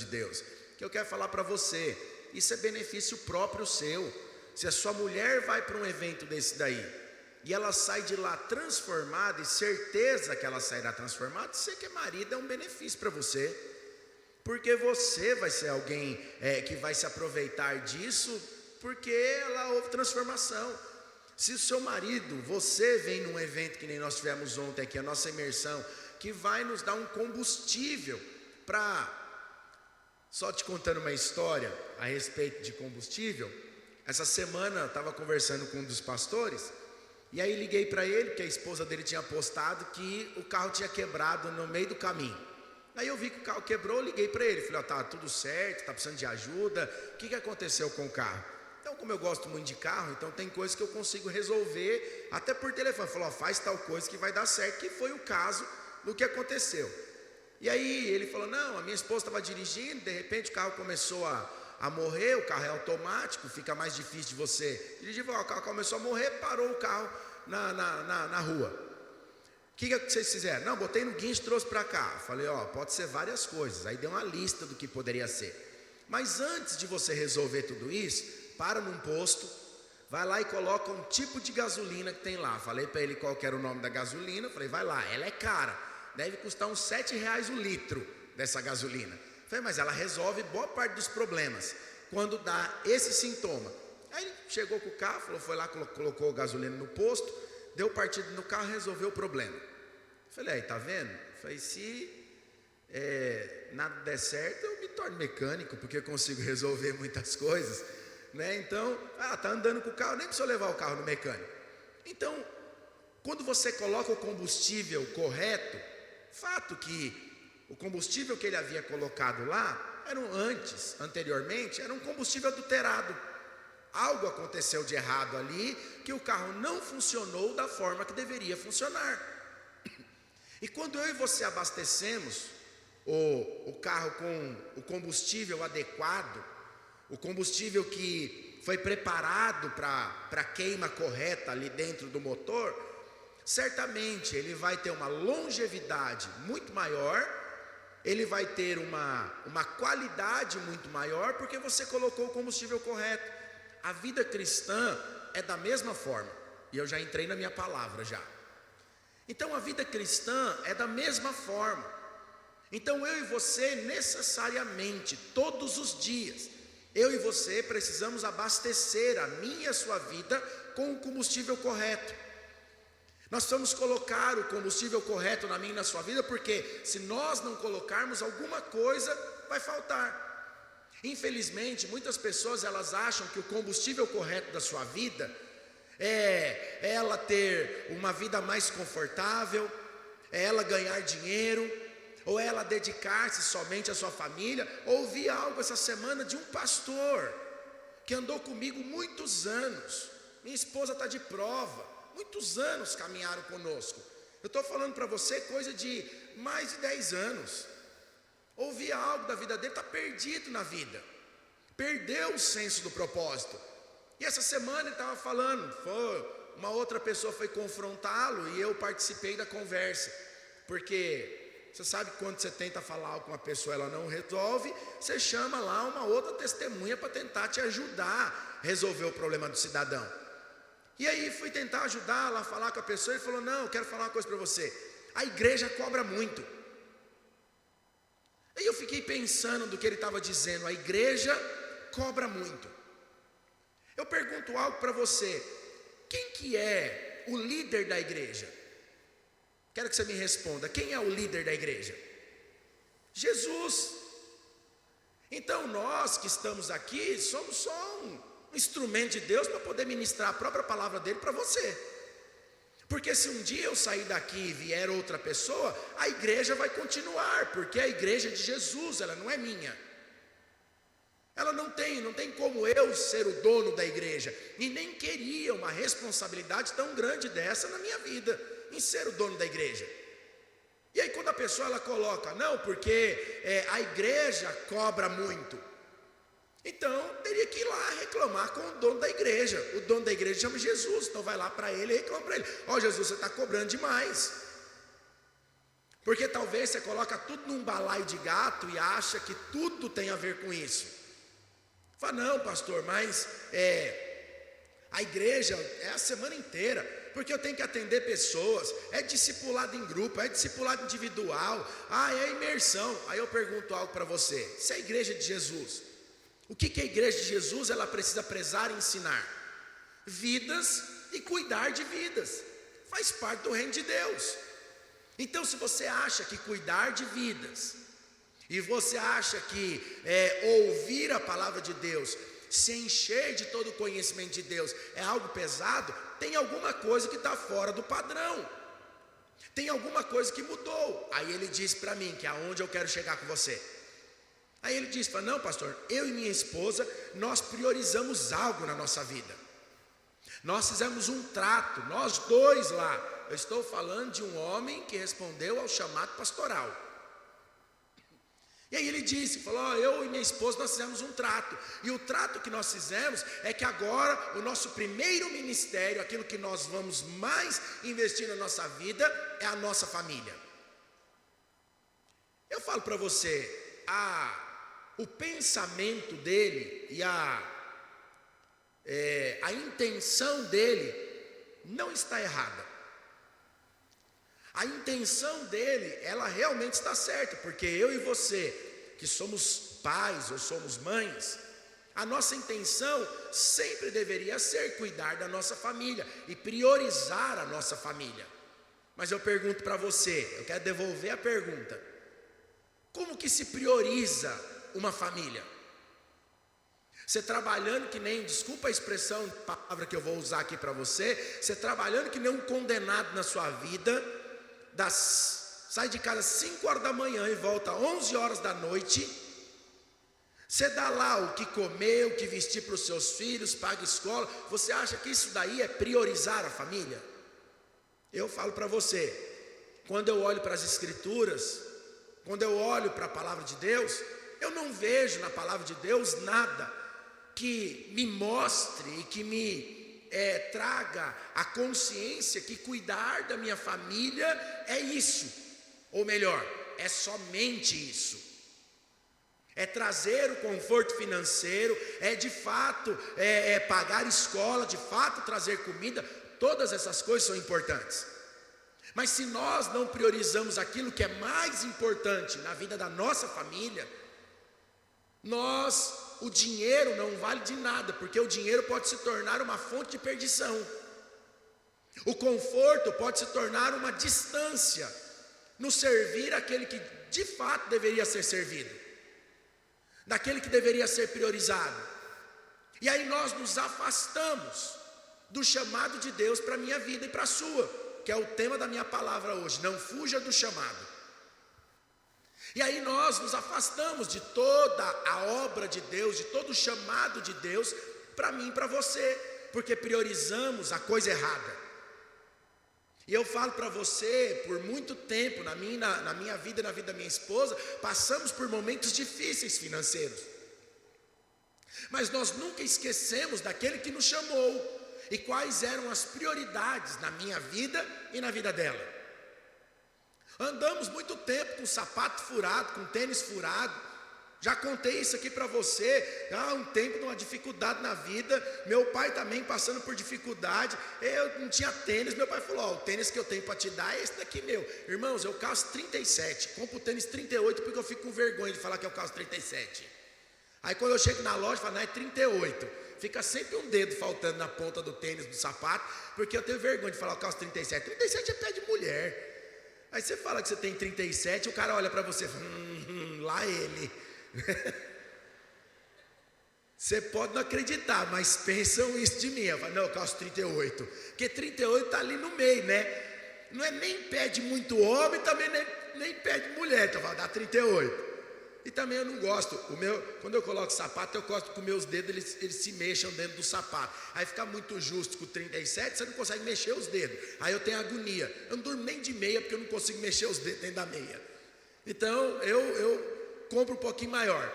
Deus. Que eu quero falar para você, isso é benefício próprio seu. Se a sua mulher vai para um evento desse daí, e ela sai de lá transformada, e certeza que ela sairá transformada, você que é marido, é um benefício para você, porque você vai ser alguém que vai se aproveitar disso, porque ela houve transformação. Se o seu marido, você vem num evento que nem nós tivemos ontem aqui, a nossa imersão, que vai nos dar um combustível para... Só te contando uma história a respeito de combustível. Essa semana eu estava conversando com um dos pastores, e aí liguei para ele, porque a esposa dele tinha postado que o carro tinha quebrado no meio do caminho. Aí eu vi que o carro quebrou, liguei para ele, falei, tá tudo certo, tá precisando de ajuda, o que aconteceu com o carro? Então, como eu gosto muito de carro, então tem coisas que eu consigo resolver até por telefone. Falou, faz tal coisa que vai dar certo, que foi o caso do que aconteceu. E aí ele falou, não, a minha esposa estava dirigindo, de repente o carro começou a morrer, o carro é automático, fica mais difícil de você dirigir. O carro começou a morrer, parou o carro na rua. O que vocês fizeram? Não, botei no guincho e trouxe para cá. Falei, pode ser várias coisas. Aí deu uma lista do que poderia ser. Mas antes de você resolver tudo isso, para num posto, vai lá e coloca um tipo de gasolina que tem lá. Falei para ele qual que era o nome da gasolina. Falei, vai lá, ela é cara. Deve custar uns R$7 o litro dessa gasolina. Falei, mas ela resolve boa parte dos problemas quando dá esse sintoma. Aí ele chegou com o carro, foi lá, colocou gasolina no posto, deu partida no carro e resolveu o problema. Falei, aí, tá vendo? Falei, se nada der certo, eu me torno mecânico, porque eu consigo resolver muitas coisas, né? Então, tá andando com o carro, nem precisa levar o carro no mecânico. Então, quando você coloca o combustível correto, fato que o combustível que ele havia colocado lá, anteriormente, era um combustível adulterado. Algo aconteceu de errado ali, que o carro não funcionou da forma que deveria funcionar. E quando eu e você abastecemos o carro com o combustível adequado, o combustível que foi preparado para a queima correta ali dentro do motor, certamente ele vai ter uma longevidade muito maior, ele vai ter uma qualidade muito maior, porque você colocou o combustível correto. A vida cristã é da mesma forma, e eu já entrei na minha palavra já. Então a vida cristã é da mesma forma. Então eu e você necessariamente, todos os dias, eu e você precisamos abastecer a minha e a sua vida com o combustível correto. Nós precisamos colocar o combustível correto na minha e na sua vida, porque se nós não colocarmos, alguma coisa vai faltar. Infelizmente, muitas pessoas elas acham que o combustível correto da sua vida é ela ter uma vida mais confortável, é ela ganhar dinheiro, ou é ela dedicar-se somente à sua família. Ouvi algo essa semana de um pastor que andou comigo muitos anos, minha esposa está de prova, muitos anos caminharam conosco. Eu estou falando para você coisa de mais de 10 anos. Ouvi algo da vida dele, está perdido na vida, perdeu o senso do propósito. E essa semana ele estava falando, uma outra pessoa foi confrontá-lo e eu participei da conversa, porque você sabe que quando você tenta falar algo com uma pessoa, ela não resolve, você chama lá uma outra testemunha para tentar te ajudar a resolver o problema do cidadão. E aí fui tentar ajudar lá, falar com a pessoa, e ele falou, não, eu quero falar uma coisa para você, a igreja cobra muito. Aí eu fiquei pensando do que ele estava dizendo, a igreja cobra muito. Eu pergunto algo para você, quem que é o líder da igreja? Quero que você me responda, quem é o líder da igreja? Jesus. Então nós que estamos aqui, somos só um instrumento de Deus para poder ministrar a própria palavra dele para você. Porque se um dia eu sair daqui e vier outra pessoa, a igreja vai continuar, porque a igreja é de Jesus, ela não é minha. Ela não tem como eu ser o dono da igreja, e nem queria uma responsabilidade tão grande dessa na minha vida, em ser o dono da igreja. E aí quando a pessoa ela coloca, não, porque a igreja cobra muito, então teria que ir lá reclamar com o dono da igreja. O dono da igreja chama Jesus, então vai lá para ele e reclama para ele, Jesus, você está cobrando demais. Porque talvez você coloca tudo num balaio de gato e acha que tudo tem a ver com isso. Fala, não, pastor, mas a igreja é a semana inteira, porque eu tenho que atender pessoas, é discipulado em grupo, é discipulado individual, é imersão. Aí eu pergunto algo para você: se é a igreja de Jesus, o que a igreja de Jesus ela precisa prezar e ensinar? Vidas e cuidar de vidas, faz parte do reino de Deus. Então, se você acha que cuidar de vidas, e você acha que ouvir a palavra de Deus, se encher de todo o conhecimento de Deus é algo pesado, tem alguma coisa que está fora do padrão, tem alguma coisa que mudou. Aí ele disse para mim, que é aonde eu quero chegar com você. Aí ele disse, não, pastor, eu e minha esposa, nós priorizamos algo na nossa vida. Nós fizemos um trato, nós dois lá. Eu estou falando de um homem que respondeu ao chamado pastoral. E aí ele disse, falou, eu e minha esposa nós fizemos um trato. E o trato que nós fizemos é que agora o nosso primeiro ministério, aquilo que nós vamos mais investir na nossa vida, é a nossa família. Eu falo para você, o pensamento dele e a intenção dele não está errada. A intenção dele, ela realmente está certa, porque eu e você, que somos pais ou somos mães, a nossa intenção sempre deveria ser cuidar da nossa família e priorizar a nossa família. Mas eu pergunto para você, eu quero devolver a pergunta: como que se prioriza uma família? Você trabalhando que nem, desculpa a expressão, palavra que eu vou usar aqui para você, você trabalhando que nem um condenado na sua vida, sai de casa às 5 horas da manhã e volta às 11 horas da noite, você dá lá o que comer, o que vestir para os seus filhos, paga escola, você acha que isso daí é priorizar a família? Eu falo para você, quando eu olho para as escrituras, quando eu olho para a palavra de Deus, eu não vejo na palavra de Deus nada que me mostre e que me traga a consciência que cuidar da minha família é isso, ou melhor, é somente isso. É trazer o conforto financeiro, é de fato pagar escola, de fato trazer comida, todas essas coisas são importantes. Mas se nós não priorizamos aquilo que é mais importante na vida da nossa família, o dinheiro não vale de nada, porque o dinheiro pode se tornar uma fonte de perdição. O conforto pode se tornar uma distância no servir aquele que de fato deveria ser servido, daquele que deveria ser priorizado. E aí nós nos afastamos do chamado de Deus para a minha vida e para a sua, que é o tema da minha palavra hoje: não fuja do chamado. E aí nós nos afastamos de toda a obra de Deus, de todo o chamado de Deus para mim e para você, porque priorizamos a coisa errada. E eu falo para você, por muito tempo, na minha vida e na vida da minha esposa, passamos por momentos difíceis financeiros, mas nós nunca esquecemos daquele que nos chamou, e quais eram as prioridades na minha vida e na vida dela. Andamos muito tempo com sapato furado, com tênis furado. Já contei isso aqui para você. Um tempo de uma dificuldade na vida, meu pai também passando por dificuldade. Eu não tinha tênis, meu pai falou: o tênis que eu tenho para te dar é esse daqui meu. Irmãos, eu calço 37, compro o tênis 38 porque eu fico com vergonha de falar que eu calço 37. Aí quando eu chego na loja, eu falo: não, é 38. Fica sempre um dedo faltando na ponta do tênis, do sapato, porque eu tenho vergonha de falar que eu calço 37. 37 é pé de mulher. Aí você fala que você tem 37, o cara olha para você e fala: lá ele. Você pode não acreditar, mas pensam isso de mim. Eu falo: não, eu calço 38, porque 38 está ali no meio, né? Não é nem pé de muito homem, também nem pé de mulher, então dá 38. E também eu não gosto, quando eu coloco sapato, eu gosto que os meus dedos eles se mexam dentro do sapato. Aí fica muito justo com 37, você não consegue mexer os dedos. Aí eu tenho agonia. Eu não durmo nem de meia, porque eu não consigo mexer os dedos dentro da meia. Então eu compro um pouquinho maior.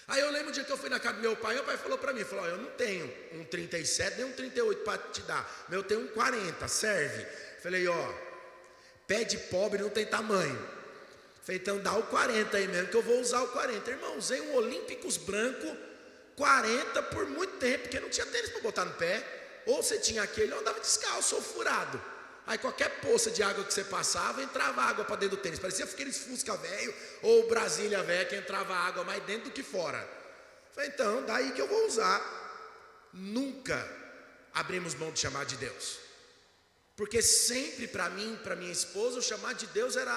Aí eu lembro um dia que eu fui na casa do meu pai falou para mim, falou: eu não tenho um 37 nem um 38 para te dar, mas eu tenho um 40, serve? Falei: Pé de pobre não tem tamanho. Falei, então dá o 40 aí mesmo, que eu vou usar o 40. Irmão, usei um Olímpicos branco 40 por muito tempo, porque não tinha tênis para botar no pé. Ou você tinha aquele, ou andava descalço ou furado. Aí qualquer poça de água que você passava, entrava água para dentro do tênis. Parecia aqueles Fusca velho ou Brasília velho, que entrava água mais dentro do que fora. Falei, então daí que eu vou usar. Nunca abrimos mão de chamar de Deus, porque sempre para mim, para minha esposa, o chamar de Deus era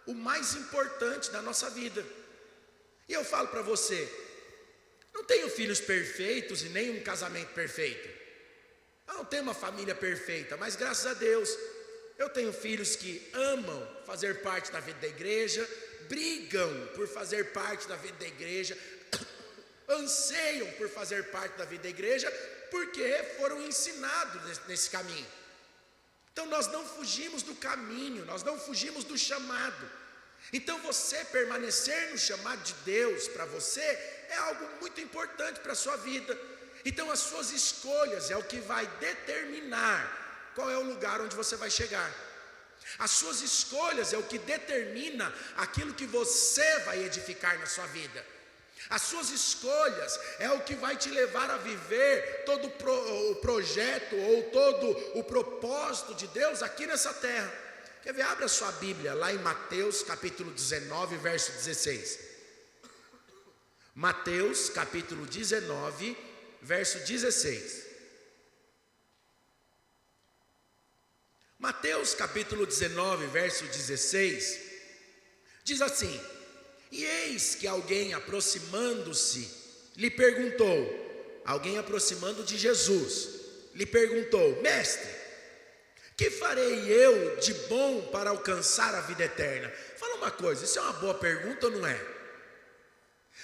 o mais importante da nossa vida. E eu falo para você, não tenho filhos perfeitos e nem um casamento perfeito. Eu não tenho uma família perfeita, mas graças a Deus, eu tenho filhos que amam fazer parte da vida da igreja, brigam por fazer parte da vida da igreja, anseiam por fazer parte da vida da igreja, porque foram ensinados nesse caminho. Então nós não fugimos do caminho, nós não fugimos do chamado. Então você permanecer no chamado de Deus para você é algo muito importante para a sua vida. Então as suas escolhas é o que vai determinar qual é o lugar onde você vai chegar. As suas escolhas é o que determina aquilo que você vai edificar na sua vida. As suas escolhas é o que vai te levar a viver todo o projeto ou todo o propósito de Deus aqui nessa terra. Quer ver? Abra sua Bíblia lá em Mateus capítulo 19, verso 16. Mateus capítulo 19, verso 16. Mateus capítulo 19, verso 16, diz assim: e eis que alguém aproximando-se, lhe perguntou, alguém aproximando de Jesus, lhe perguntou: mestre, que farei eu de bom para alcançar a vida eterna? Fala uma coisa, isso é uma boa pergunta ou não é?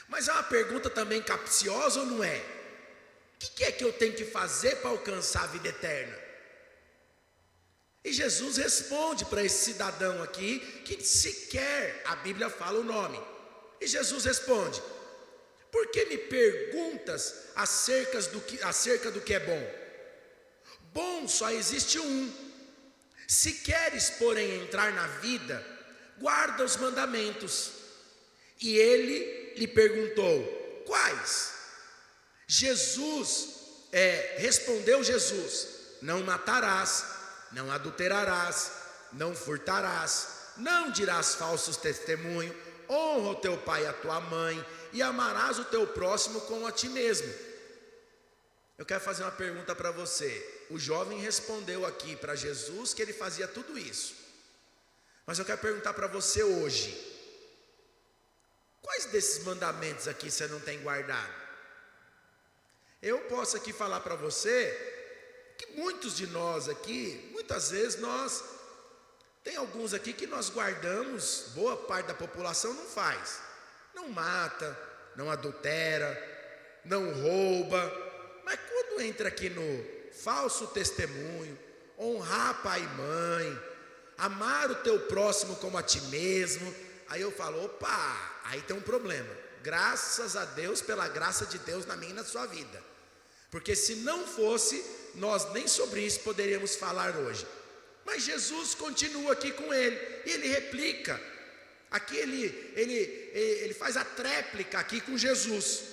Mas é uma pergunta também capciosa ou não é? O que é que eu tenho que fazer para alcançar a vida eterna? E Jesus responde para esse cidadão aqui, que sequer a Bíblia fala o nome. E Jesus responde: por que me perguntas acerca do que é bom? Bom só existe um. Se queres, porém, entrar na vida, guarda os mandamentos. E ele lhe perguntou: quais? Respondeu Jesus: não matarás, não adulterarás, não furtarás, não dirás falsos testemunhos, honra o teu pai e a tua mãe, e amarás o teu próximo como a ti mesmo. Eu quero fazer uma pergunta para você. O jovem respondeu aqui para Jesus que ele fazia tudo isso, mas eu quero perguntar para você hoje: quais desses mandamentos aqui você não tem guardado? Eu posso aqui falar para você que muitos de nós aqui, muitas vezes tem alguns aqui que nós guardamos, boa parte da população não faz. Não mata, não adultera, não rouba. Mas quando entra aqui no falso testemunho, honrar pai e mãe, amar o teu próximo como a ti mesmo, aí eu falo: opa, aí tem um problema. Graças a Deus, pela graça de Deus na minha e na sua vida. Porque se não fosse, nós nem sobre isso poderíamos falar hoje. Mas Jesus continua aqui com ele, e ele replica. Aqui ele faz a tréplica aqui com Jesus.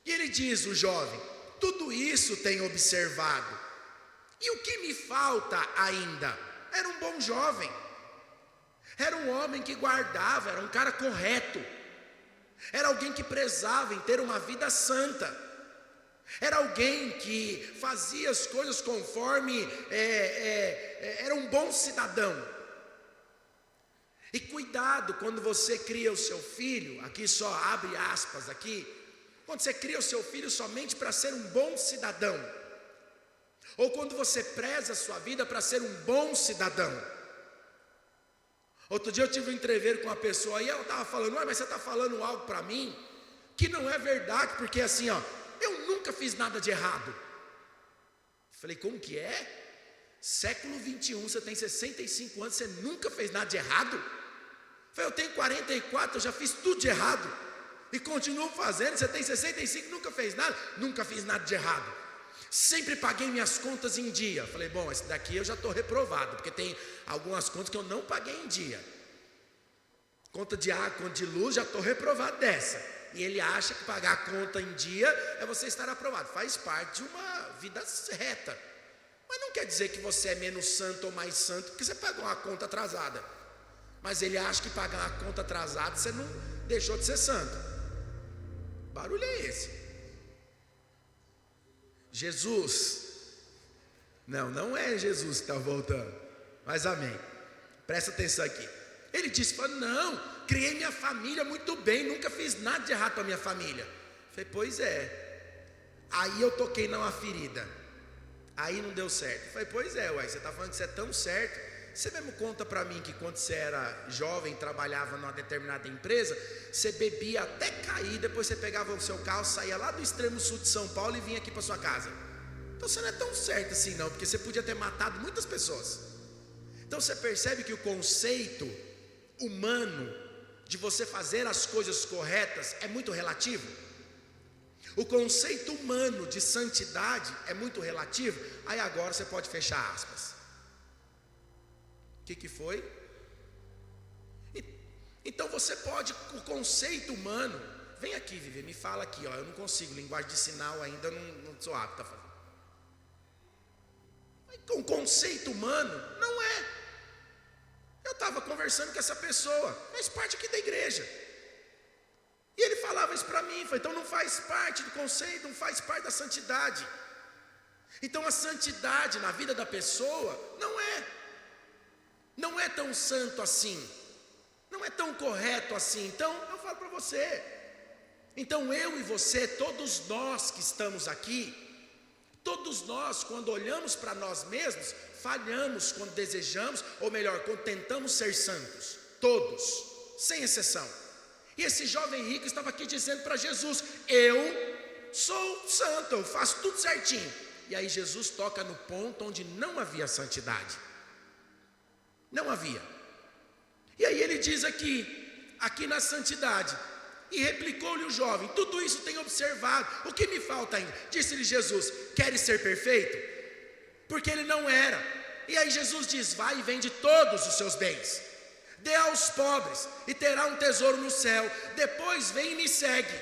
E ele diz, o jovem: tudo isso tenho observado, e o que me falta ainda? Era um bom jovem, era um homem que guardava, era um cara correto, era alguém que prezava em ter uma vida santa, era alguém que fazia as coisas conforme era um bom cidadão. E cuidado quando você cria o seu filho, aqui só abre aspas aqui, quando você cria o seu filho somente para ser um bom cidadão, ou quando você preza a sua vida para ser um bom cidadão. Outro dia eu tive um entreveiro com uma pessoa, e ela estava falando: mas você está falando algo para mim que não é verdade, porque assim, eu nunca fiz nada de errado. Falei: como que é? Século 21, você tem 65 anos, você nunca fez nada de errado? Falei: eu tenho 44, eu já fiz tudo de errado e continuo fazendo. Você tem 65, nunca fez nada? Nunca fiz nada de errado. Sempre paguei minhas contas em dia. Falei, bom, esse daqui eu já estou reprovado, porque tem algumas contas que eu não paguei em dia. Conta de água, conta de luz, já estou reprovado dessa. E ele acha que pagar a conta em dia é você estar aprovado. Faz parte de uma vida reta. Mas não quer dizer que você é menos santo ou mais santo porque você pagou uma conta atrasada. Mas ele acha que pagar uma conta atrasada você não deixou de ser santo. Barulho é esse? Jesus, não é Jesus que está voltando, mas amém, presta atenção aqui. Ele disse, não, criei minha família muito bem, nunca fiz nada de errado para minha família. Falei, pois é, aí eu toquei numa ferida, aí não deu certo. Falei, pois é, você está falando que você é tão certo. Você mesmo conta para mim que quando você era jovem, trabalhava numa determinada empresa, você bebia até cair, depois você pegava o seu carro, saía lá do extremo sul de São Paulo e vinha aqui para sua casa. Então você não é tão certo assim não, porque você podia ter matado muitas pessoas. Então você percebe que o conceito humano de você fazer as coisas corretas é muito relativo. O conceito humano de santidade é muito relativo. Aí agora você pode fechar aspas. O que foi? Então você pode, o conceito humano, vem aqui, Vivi, me fala aqui, eu não consigo, linguagem de sinal ainda não sou apto a fazer. O conceito humano não é. Eu estava conversando com essa pessoa, faz parte aqui da igreja, e ele falava isso para mim, então não faz parte do conceito, não faz parte da santidade. Então a santidade na vida da pessoa não é tão santo assim, não é tão correto assim. Então eu falo para você, então eu e você, todos nós que estamos aqui, todos nós quando olhamos para nós mesmos, falhamos quando desejamos, ou melhor, quando tentamos ser santos, todos, sem exceção. E esse jovem rico estava aqui dizendo para Jesus, eu sou santo, eu faço tudo certinho. E aí Jesus toca no ponto onde não havia santidade. Não havia. E aí ele diz aqui na santidade, e replicou-lhe o jovem, tudo isso tenho observado, o que me falta ainda? Disse-lhe Jesus, queres ser perfeito? Porque ele não era. E aí Jesus diz, vai e vende todos os seus bens, dê aos pobres, e terá um tesouro no céu, depois vem e me segue.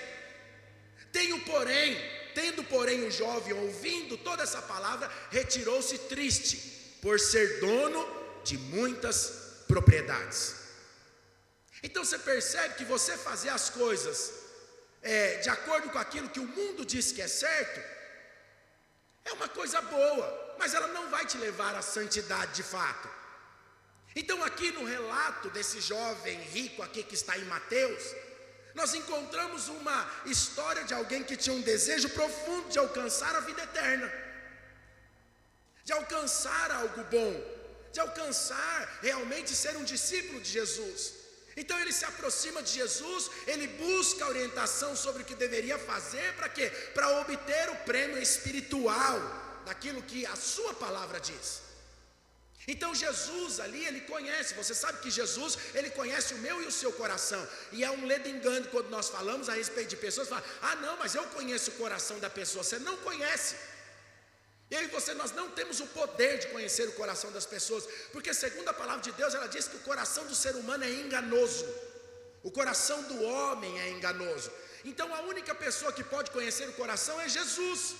Tendo porém o jovem ouvindo toda essa palavra, retirou-se triste, por ser dono de muitas propriedades. Então você percebe que você fazer as coisas de acordo com aquilo que o mundo diz que é certo, é uma coisa boa, mas ela não vai te levar à santidade de fato. Então aqui no relato desse jovem rico aqui que está em Mateus, nós encontramos uma história de alguém que tinha um desejo profundo de alcançar a vida eterna, de alcançar algo bom, de alcançar realmente ser um discípulo de Jesus. Então ele se aproxima de Jesus, ele busca orientação sobre o que deveria fazer, para quê? Para obter o prêmio espiritual daquilo que a sua palavra diz. Então Jesus ali, ele conhece, você sabe que Jesus, ele conhece o meu e o seu coração, e é um ledo engano quando nós falamos a respeito de pessoas, fala, não, mas eu conheço o coração da pessoa. Você não conhece. Eu e você, nós não temos o poder de conhecer o coração das pessoas, porque segundo a palavra de Deus, ela diz que o coração do ser humano é enganoso, o coração do homem é enganoso. Então a única pessoa que pode conhecer o coração é Jesus.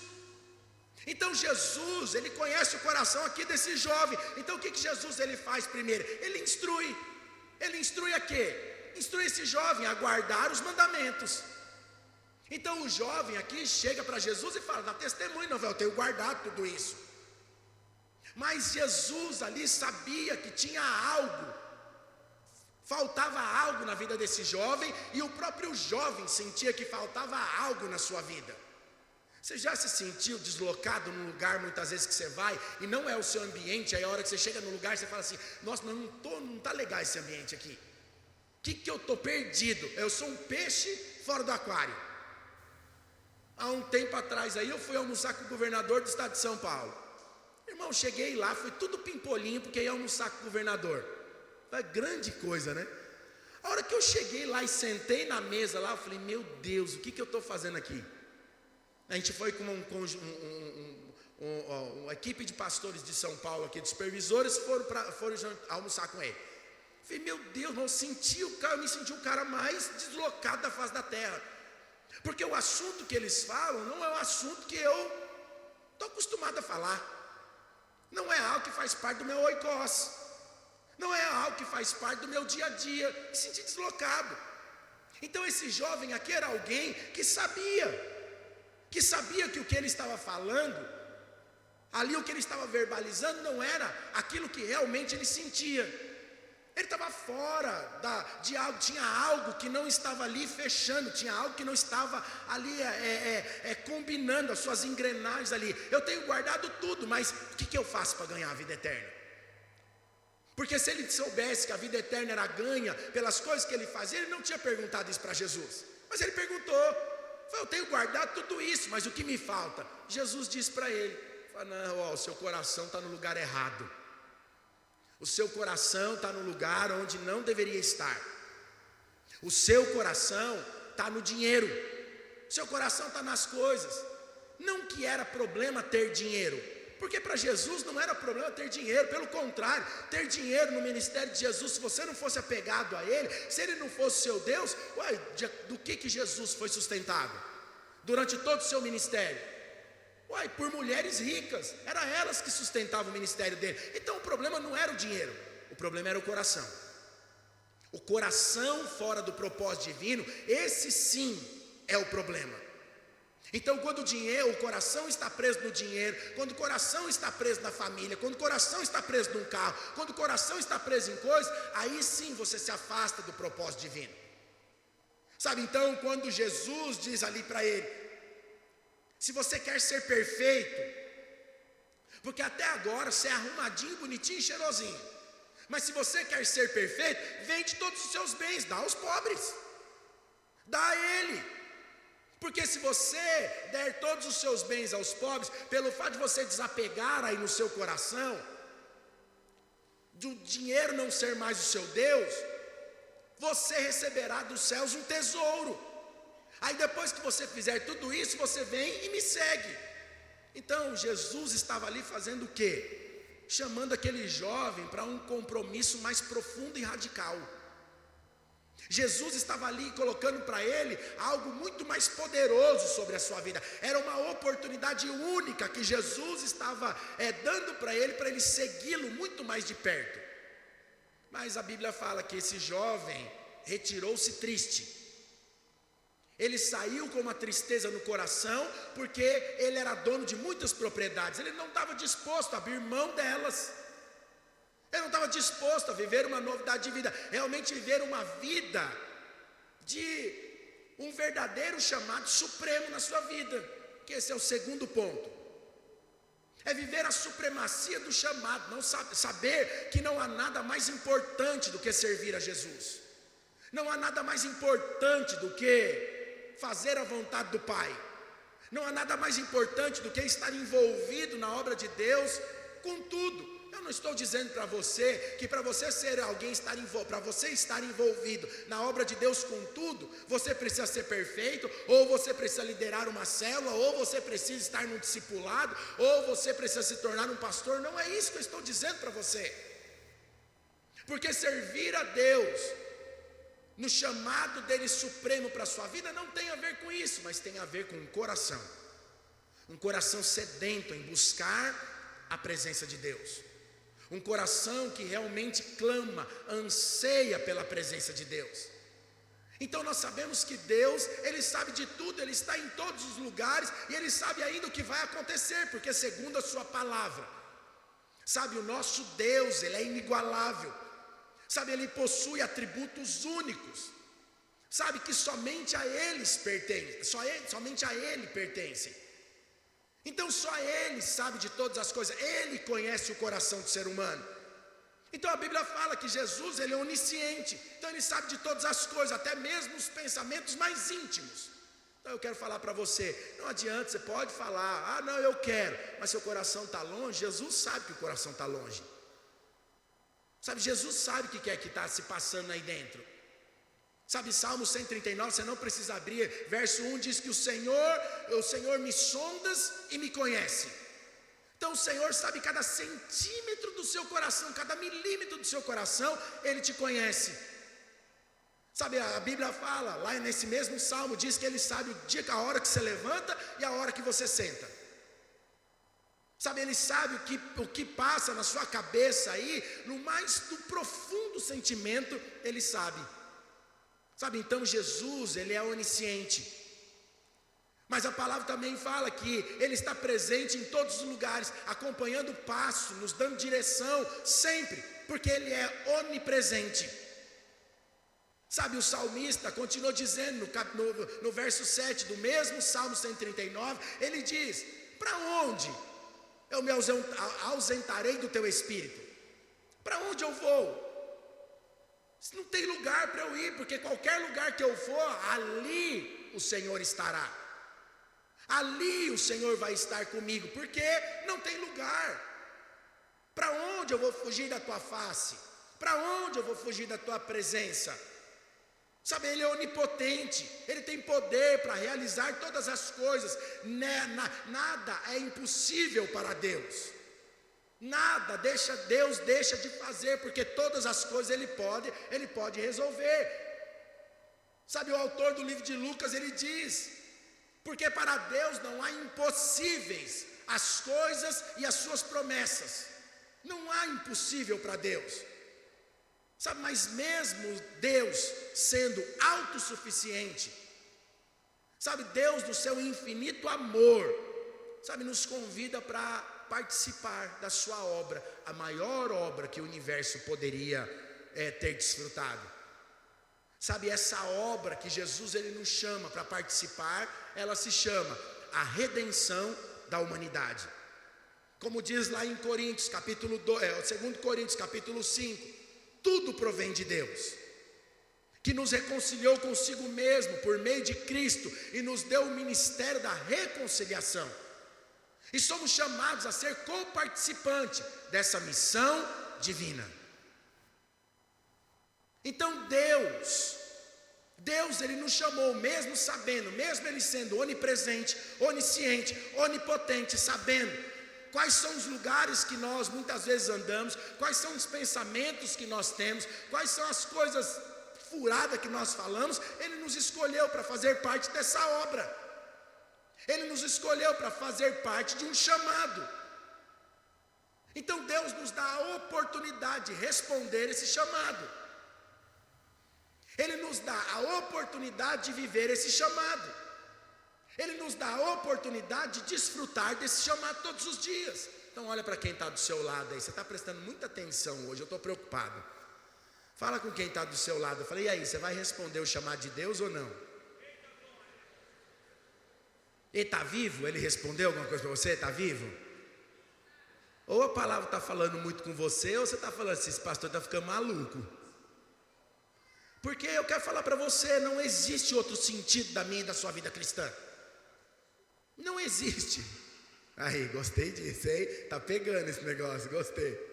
Então Jesus, ele conhece o coração aqui desse jovem. Então o que Jesus ele faz primeiro? Ele instrui a quê? Instrui esse jovem a guardar os mandamentos. Então o jovem aqui chega para Jesus e fala, dá testemunho, não, eu tenho guardado tudo isso. Mas Jesus ali sabia que tinha algo, faltava algo na vida desse jovem, e o próprio jovem sentia que faltava algo na sua vida. Você já se sentiu deslocado num lugar muitas vezes que você vai, e não é o seu ambiente, aí a hora que você chega no lugar, você fala assim, nossa, não está legal esse ambiente aqui. O que eu estou perdido? Eu sou um peixe fora do aquário. Há um tempo atrás aí eu fui almoçar com o governador do estado de São Paulo. Irmão, cheguei lá, foi tudo pimpolinho, porque ia almoçar com o governador. Foi grande coisa, né? A hora que eu cheguei lá e sentei na mesa lá, eu falei, meu Deus, o que eu estou fazendo aqui? A gente foi com uma equipe de pastores de São Paulo, aqui de supervisores, foram almoçar com ele. Falei, meu Deus, eu me senti o cara mais deslocado da face da terra. Porque o assunto que eles falam não é um assunto que eu estou acostumado a falar. Não é algo que faz parte do meu oikos. Não é algo que faz parte do meu dia a dia. Me senti deslocado. Então esse jovem aqui era alguém que sabia que o que ele estava falando, ali o que ele estava verbalizando não era aquilo que realmente ele sentia. Ele estava fora de algo, tinha algo que não estava ali fechando, tinha algo que não estava ali combinando as suas engrenagens ali. Eu tenho guardado tudo, mas o que eu faço para ganhar a vida eterna? Porque se ele soubesse que a vida eterna era ganha pelas coisas que ele fazia, ele não tinha perguntado isso para Jesus. Mas ele perguntou, eu tenho guardado tudo isso, mas o que me falta? Jesus disse para ele, não, o seu coração está no lugar errado. O seu coração está no lugar onde não deveria estar. O seu coração está no dinheiro. O seu coração está nas coisas. Não que era problema ter dinheiro, porque para Jesus não era problema ter dinheiro. Pelo contrário, ter dinheiro no ministério de Jesus, se você não fosse apegado a Ele, se Ele não fosse seu Deus, do que Jesus foi sustentado durante todo o seu ministério? Por mulheres ricas, eram elas que sustentavam o ministério dele. Então o problema não era o dinheiro, o problema era o coração. O coração fora do propósito divino, esse sim é o problema. Então quando o coração está preso no dinheiro, quando o coração está preso na família, quando o coração está preso num carro, quando o coração está preso em coisas, aí sim você se afasta do propósito divino. Sabe, então quando Jesus diz ali para ele, se você quer ser perfeito, porque até agora você é arrumadinho, bonitinho e cheirosinho, mas se você quer ser perfeito, vende todos os seus bens, dá aos pobres, dá a Ele, porque se você der todos os seus bens aos pobres, pelo fato de você desapegar aí no seu coração, do dinheiro não ser mais o seu Deus, você receberá dos céus um tesouro. Aí depois que você fizer tudo isso, você vem e me segue. Então Jesus estava ali fazendo o quê? Chamando aquele jovem para um compromisso mais profundo e radical. Jesus estava ali colocando para ele algo muito mais poderoso sobre a sua vida. Era uma oportunidade única que Jesus estava dando para ele segui-lo muito mais de perto. Mas a Bíblia fala que esse jovem retirou-se triste. Ele saiu com uma tristeza no coração, porque ele era dono de muitas propriedades. Ele não estava disposto a abrir mão delas. Ele não estava disposto a viver uma novidade de vida, realmente viver uma vida de um verdadeiro chamado supremo na sua vida. Que esse é o segundo ponto. É viver a supremacia do chamado, não saber que não há nada mais importante do que servir a Jesus. Não há nada mais importante do que fazer a vontade do Pai. Não há nada mais importante do que estar envolvido na obra de Deus com tudo. Eu não estou dizendo para você que para você ser alguém, para você estar envolvido na obra de Deus com tudo, você precisa ser perfeito, ou você precisa liderar uma célula, ou você precisa estar num discipulado, ou você precisa se tornar um pastor. Não é isso que eu estou dizendo para você. Porque servir a Deus no chamado dele supremo para a sua vida, não tem a ver com isso, mas tem a ver com um coração sedento em buscar a presença de Deus, um coração que realmente clama, anseia pela presença de Deus. Então nós sabemos que Deus, Ele sabe de tudo, Ele está em todos os lugares, e Ele sabe ainda o que vai acontecer, porque segundo a sua palavra, sabe, o nosso Deus, Ele é inigualável. Sabe, Ele possui atributos únicos, sabe, que somente a eles pertencem, somente a Ele pertencem. Então só Ele sabe de todas as coisas, Ele conhece o coração do ser humano. Então a Bíblia fala que Jesus, Ele é onisciente, então Ele sabe de todas as coisas, até mesmo os pensamentos mais íntimos. Então eu quero falar para você, não adianta, você pode falar, não, eu quero, mas seu coração está longe. Jesus sabe que o coração está longe. Sabe, Jesus sabe o que é que está se passando aí dentro. Sabe, Salmo 139, você não precisa abrir, verso 1 diz que o Senhor me sondas e me conhece. Então o Senhor sabe cada centímetro do seu coração, cada milímetro do seu coração, Ele te conhece. Sabe, a Bíblia fala, lá nesse mesmo salmo, diz que Ele sabe o dia, a hora que você levanta e a hora que você senta. Sabe, Ele sabe o que passa na sua cabeça aí, no mais do profundo sentimento, Ele sabe. Sabe, então Jesus, Ele é onisciente. Mas a palavra também fala que Ele está presente em todos os lugares, acompanhando o passo, nos dando direção, sempre, porque Ele é onipresente. Sabe, o salmista continuou dizendo no verso 7 do mesmo Salmo 139, ele diz: para onde eu me ausentarei do teu espírito? Para onde eu vou? Não tem lugar para eu ir, porque qualquer lugar que eu for, ali o Senhor estará. Ali o Senhor vai estar comigo, porque não tem lugar. Para onde eu vou fugir da tua face? Para onde eu vou fugir da tua presença? Sabe, Ele é onipotente, Ele tem poder para realizar todas as coisas, nada é impossível para Deus, nada Deus deixa de fazer, porque todas as coisas Ele pode resolver. Sabe, o autor do livro de Lucas, ele diz, porque para Deus não há impossíveis as coisas e as suas promessas, não há impossível para Deus. Sabe, mas mesmo Deus sendo autossuficiente, sabe, Deus no seu infinito amor, sabe, nos convida para participar da sua obra, a maior obra que o universo poderia ter desfrutado. Sabe, essa obra que Jesus ele nos chama para participar, ela se chama a redenção da humanidade. Como diz lá em Coríntios, capítulo 2, 2 Coríntios, capítulo 5, tudo provém de Deus, que nos reconciliou consigo mesmo por meio de Cristo e nos deu o ministério da reconciliação. E somos chamados a ser coparticipante dessa missão divina. Então Deus ele nos chamou, mesmo sabendo, mesmo Ele sendo onipresente, onisciente, onipotente, sabendo quais são os lugares que nós muitas vezes andamos, quais são os pensamentos que nós temos, quais são as coisas furadas que nós falamos, Ele nos escolheu para fazer parte dessa obra, Ele nos escolheu para fazer parte de um chamado. Então Deus nos dá a oportunidade de responder esse chamado, Ele nos dá a oportunidade de viver esse chamado, Ele nos dá a oportunidade de desfrutar desse chamado todos os dias. Então olha para quem está do seu lado aí, você está prestando muita atenção hoje, eu estou preocupado. Fala com quem está do seu lado, eu falei, e aí, você vai responder o chamado de Deus ou não? Ele está vivo? Ele respondeu alguma coisa para você? Está vivo? Ou a palavra está falando muito com você, ou você está falando assim, esse pastor está ficando maluco. Porque eu quero falar para você, não existe outro sentido da minha e da sua vida cristã. Não existe. Aí, gostei disso, hein? Tá pegando esse negócio, gostei.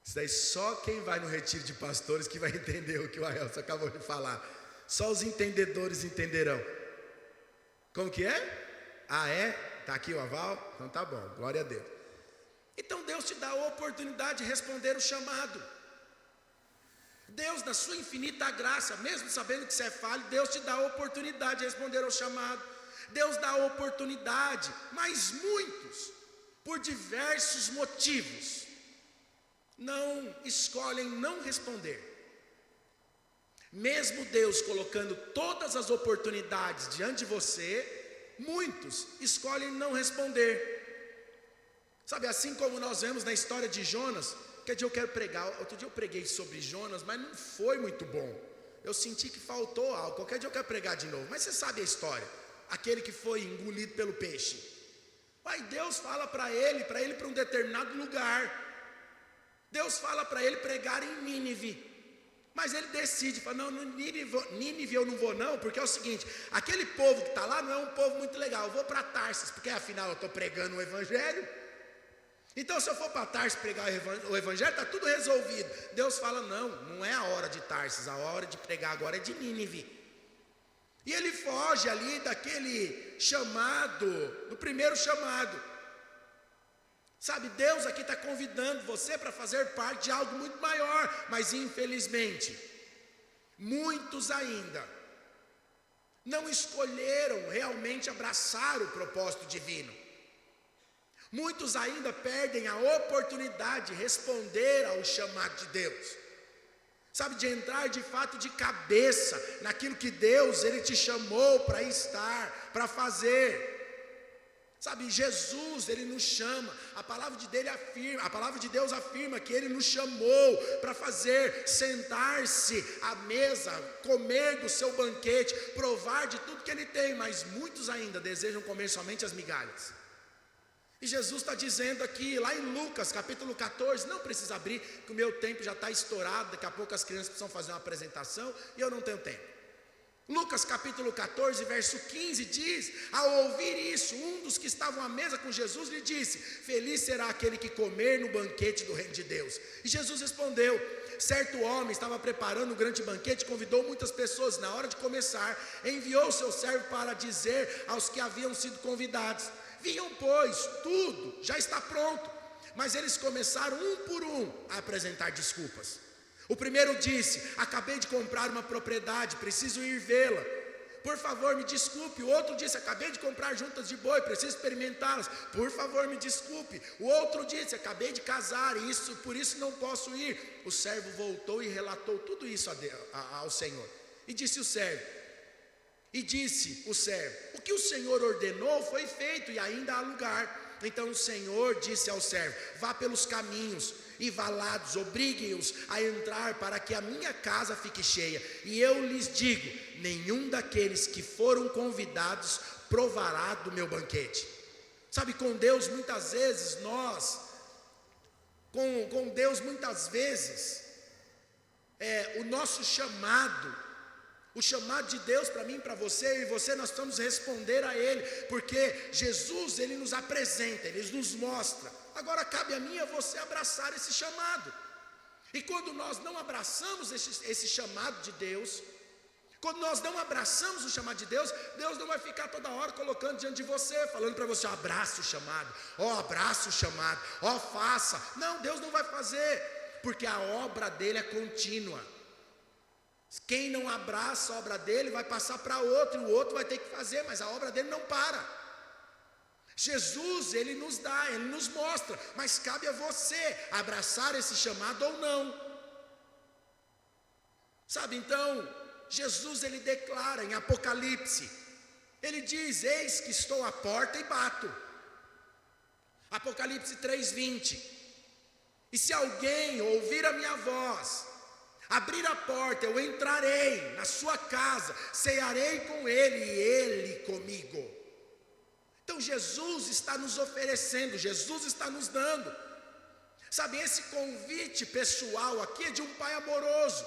Isso aí só quem vai no retiro de pastores que vai entender o que o Aelson acabou de falar. Só os entendedores entenderão. Como que é? Ah, é? Tá aqui o aval? Então tá bom, glória a Deus. Então Deus te dá a oportunidade de responder o chamado. Deus, na sua infinita graça, mesmo sabendo que você é falho, Deus te dá a oportunidade de responder ao chamado. Deus dá a oportunidade, mas muitos, por diversos motivos, não escolhem não responder. Mesmo Deus colocando todas as oportunidades diante de você, muitos escolhem não responder. Sabe, assim como nós vemos na história de Jonas, que dia eu quero pregar, outro dia eu preguei sobre Jonas, mas não foi muito bom. Eu senti que faltou algo, qualquer dia eu quero pregar de novo, mas você sabe a história. Aquele que foi engolido pelo peixe. Pai, Deus fala para ele para um determinado lugar. Deus fala para ele pregar em Nínive. Mas ele decide, fala, não, Nínive eu não vou não, porque é o seguinte, aquele povo que está lá não é um povo muito legal, eu vou para Tarsis, porque afinal eu estou pregando o evangelho. Então, se eu for para Tarsis pregar o evangelho, está tudo resolvido. Deus fala, não é a hora de Tarsis, a hora de pregar agora é de Nínive. E ele foge ali daquele chamado, do primeiro chamado. Sabe, Deus aqui está convidando você para fazer parte de algo muito maior, mas infelizmente, muitos ainda não escolheram realmente abraçar o propósito divino. Muitos ainda perdem a oportunidade de responder ao chamado de Deus. Sabe, de entrar de fato de cabeça naquilo que Deus, Ele te chamou para estar, para fazer. Sabe, Jesus, Ele nos chama, a palavra de Deus afirma que Ele nos chamou para fazer, sentar-se à mesa, comer do seu banquete, provar de tudo que Ele tem, mas muitos ainda desejam comer somente as migalhas. E Jesus está dizendo aqui, lá em Lucas capítulo 14, não precisa abrir, que o meu tempo já está estourado, daqui a pouco as crianças precisam fazer uma apresentação, e eu não tenho tempo. Lucas capítulo 14, verso 15 diz, ao ouvir isso, um dos que estavam à mesa com Jesus lhe disse, feliz será aquele que comer no banquete do reino de Deus. E Jesus respondeu, certo homem estava preparando um grande banquete, convidou muitas pessoas, na hora de começar, enviou o seu servo para dizer aos que haviam sido convidados, vinham pois, tudo já está pronto, mas eles começaram um por um a apresentar desculpas. O primeiro disse, acabei de comprar uma propriedade, preciso ir vê-la, por favor me desculpe. O outro disse, acabei de comprar juntas de boi, preciso experimentá-las, por favor me desculpe. O outro disse, acabei de casar, por isso não posso ir. O servo voltou e relatou tudo isso ao Senhor. E disse o servo, o que o Senhor ordenou foi feito e ainda há lugar. Então o Senhor disse ao servo, vá pelos caminhos e valados, obrigue-os a entrar para que a minha casa fique cheia. E eu lhes digo, nenhum daqueles que foram convidados provará do meu banquete. Sabe, com Deus muitas vezes o nosso chamado, o chamado de Deus para mim e para você, e você, nós precisamos responder a Ele, porque Jesus, Ele nos apresenta, Ele nos mostra, agora cabe a mim e a você abraçar esse chamado. E quando nós não abraçamos esse chamado de Deus, quando nós não abraçamos o chamado de Deus, Deus não vai ficar toda hora colocando diante de você, falando para você, abraça o chamado, abraça o chamado, faça. Não, Deus não vai fazer, porque a obra dele é contínua. Quem não abraça a obra dele vai passar para outro, e o outro vai ter que fazer, mas a obra dele não para. Jesus, Ele nos dá, Ele nos mostra, mas cabe a você abraçar esse chamado ou não. Sabe, então, Jesus, Ele declara em Apocalipse, Ele diz, eis que estou à porta e bato. Apocalipse 3:20, e se alguém ouvir a minha voz, abrir a porta, eu entrarei na sua casa, cearei com ele e ele comigo. Então Jesus está nos oferecendo, Jesus está nos dando. Sabe, esse convite pessoal aqui é de um pai amoroso,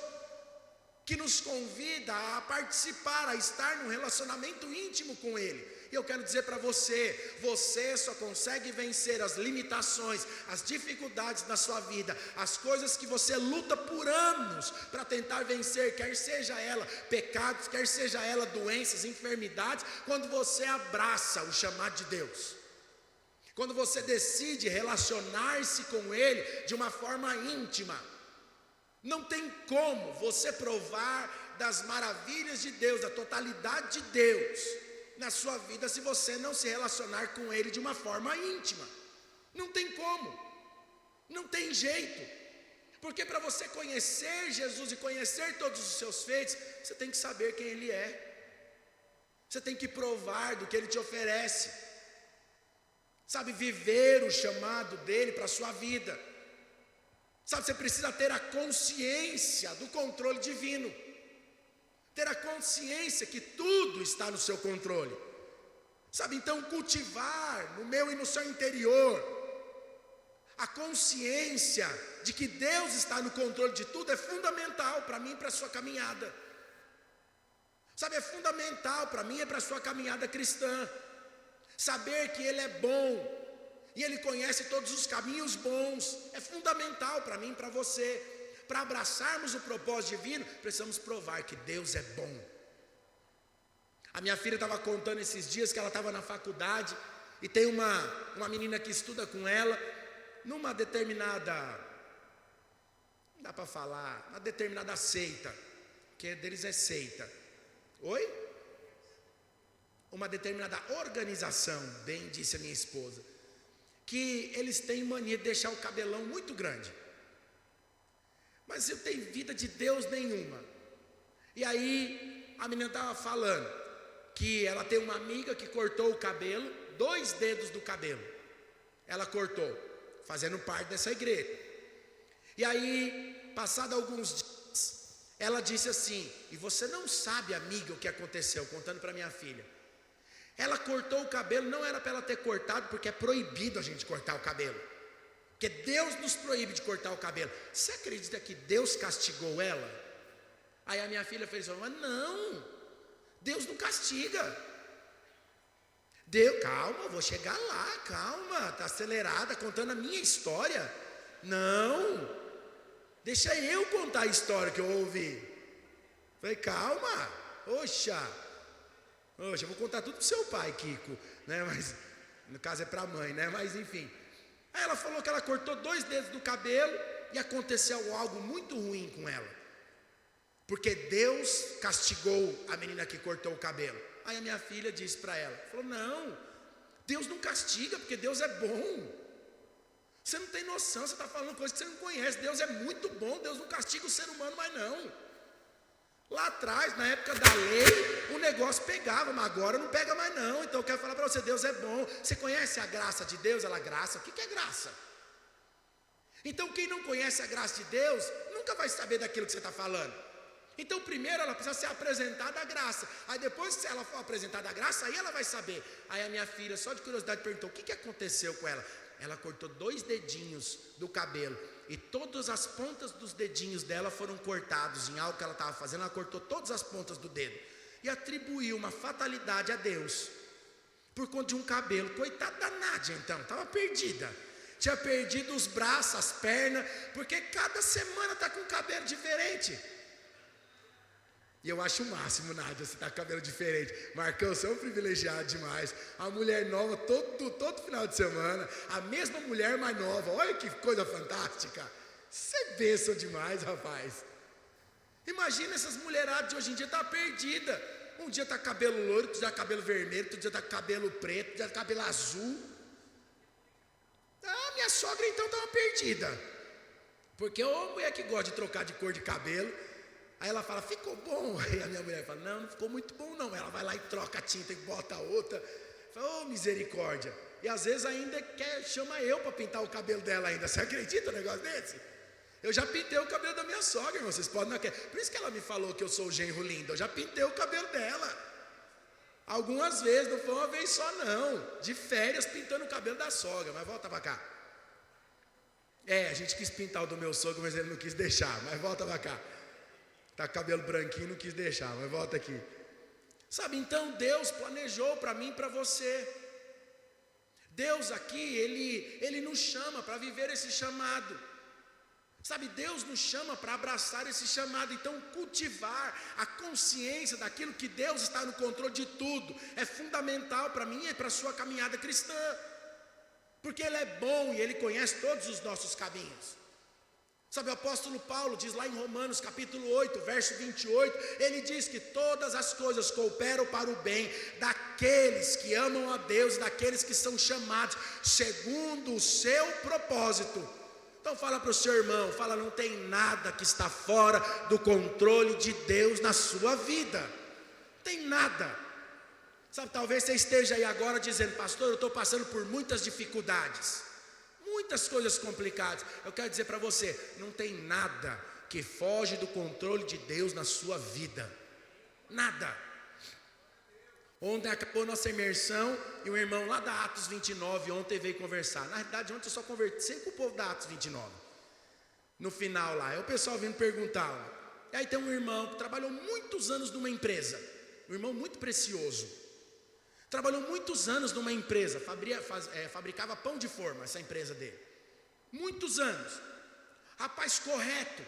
que nos convida a participar, a estar num relacionamento íntimo com Ele. E eu quero dizer para você, você só consegue vencer as limitações, as dificuldades da sua vida, as coisas que você luta por anos para tentar vencer, quer seja ela pecados, quer seja ela doenças, enfermidades, quando você abraça o chamado de Deus. Quando você decide relacionar-se com Ele de uma forma íntima. Não tem como você provar das maravilhas de Deus, da totalidade de Deus na sua vida, se você não se relacionar com Ele de uma forma íntima. Não tem como, não tem jeito, porque para você conhecer Jesus e conhecer todos os seus feitos, você tem que saber quem Ele é, você tem que provar do que Ele te oferece, sabe, viver o chamado dEle para a sua vida. Sabe, você precisa ter a consciência do controle divino, ter a consciência que tudo está no seu controle, sabe, então cultivar no meu e no seu interior a consciência de que Deus está no controle de tudo é fundamental para mim e para a sua caminhada, sabe, é fundamental para mim e para a sua caminhada cristã, saber que Ele é bom, e Ele conhece todos os caminhos bons. É fundamental para mim e para você. Para abraçarmos o propósito divino, precisamos provar que Deus é bom. A minha filha estava contando esses dias que ela estava na faculdade, e tem uma menina que estuda com ela, numa determinada, não dá para falar, uma determinada seita, que deles é seita. Oi? Uma determinada organização, bem disse a minha esposa, que eles têm mania de deixar o cabelão muito grande. Mas eu tenho vida de Deus nenhuma. E aí a menina estava falando que ela tem uma amiga que cortou o cabelo, 2 dedos do cabelo. Ela cortou, fazendo parte dessa igreja. E aí, passado alguns dias, ela disse assim: e você não sabe, amiga, o que aconteceu, contando para minha filha. Ela cortou o cabelo, não era para ela ter cortado, porque é proibido a gente cortar o cabelo. Porque Deus nos proíbe de cortar o cabelo. Você acredita que Deus castigou ela? Aí a minha filha fez assim: mas não, Deus não castiga. Deus, calma, vou chegar lá, calma, está acelerada, contando a minha história. Não, deixa eu contar a história que eu ouvi. Falei, calma, oxa, eu vou contar tudo pro seu pai, Kiko, né? Mas no caso é para a mãe, né? Mas enfim. Aí ela falou que ela cortou 2 dedos do cabelo e aconteceu algo muito ruim com ela, porque Deus castigou a menina que cortou o cabelo. Aí a minha filha disse para ela, falou: não, Deus não castiga, porque Deus é bom. Você não tem noção, você está falando coisa que você não conhece. Deus é muito bom, Deus não castiga o ser humano, mas não. Lá atrás, na época da lei, o negócio pegava, mas agora não pega mais não. Então eu quero falar para você, Deus é bom. Você conhece a graça de Deus? Ela, graça, o que é graça? Então quem não conhece a graça de Deus, nunca vai saber daquilo que você está falando. Então primeiro ela precisa ser apresentada à graça. Aí depois que ela for apresentada à graça, aí ela vai saber. Aí a minha filha, só de curiosidade, perguntou: o que aconteceu com ela? Ela cortou 2 dedinhos do cabelo, e todas as pontas dos dedinhos dela foram cortados em algo que ela estava fazendo. Ela cortou todas as pontas do dedo e atribuiu uma fatalidade a Deus por conta de um cabelo. Coitada da Nádia, então, estava perdida. Tinha perdido os braços, as pernas, porque cada semana está com um cabelo diferente. E eu acho o máximo, Nádia, você está com cabelo diferente. Marcão, você é um privilegiado demais. A mulher nova todo final de semana. A mesma mulher mais nova. Olha que coisa fantástica. Você é bênção demais, rapaz. Imagina essas mulheradas de hoje em dia, está perdida. Um dia está com cabelo loiro, outro dia cabelo vermelho, outro dia está com cabelo preto, outro dia está com cabelo azul. Ah, minha sogra então estava perdida. Porque ô mulher que gosta de trocar de cor de cabelo. Aí ela fala: ficou bom? Aí a minha mulher fala: não ficou muito bom não. Ela vai lá e troca a tinta e bota outra. Fala: ô misericórdia. E às vezes ainda chama eu para pintar o cabelo dela ainda. Você acredita um negócio desse? Eu já pintei o cabelo da minha sogra, irmão. Vocês podem não. Por isso que ela me falou que eu sou o genro lindo. Eu já pintei o cabelo dela algumas vezes, não foi uma vez só não. De férias pintando o cabelo da sogra. Mas volta para cá. A gente quis pintar o do meu sogro, mas ele não quis deixar. Mas volta para cá. Tá com cabelo branquinho, não quis deixar, mas volta aqui. Sabe, então Deus planejou para mim e para você. Deus aqui, Ele nos chama para viver esse chamado. Sabe, Deus nos chama para abraçar esse chamado. Então cultivar a consciência daquilo que Deus está no controle de tudo é fundamental para mim e para a sua caminhada cristã. Porque Ele é bom e Ele conhece todos os nossos caminhos. Sabe, o apóstolo Paulo diz lá em Romanos capítulo 8, verso 28, ele diz que todas as coisas cooperam para o bem daqueles que amam a Deus, daqueles que são chamados segundo o seu propósito. Então fala para o seu irmão, fala: não tem nada que está fora do controle de Deus na sua vida. Não tem nada. Sabe, talvez você esteja aí agora dizendo: pastor, eu estou passando por muitas dificuldades, muitas coisas complicadas. Eu quero dizer para você: não tem nada que foge do controle de Deus na sua vida. Nada. Ontem acabou nossa imersão e um irmão lá da Atos 29 ontem veio conversar. Na realidade ontem eu só conversei com o povo da Atos 29. No final lá, aí o pessoal vindo perguntar. E aí tem um irmão que trabalhou muitos anos numa empresa, um irmão muito precioso. Trabalhou muitos anos numa empresa, fabricava pão de forma, essa empresa dele. Muitos anos. Rapaz correto,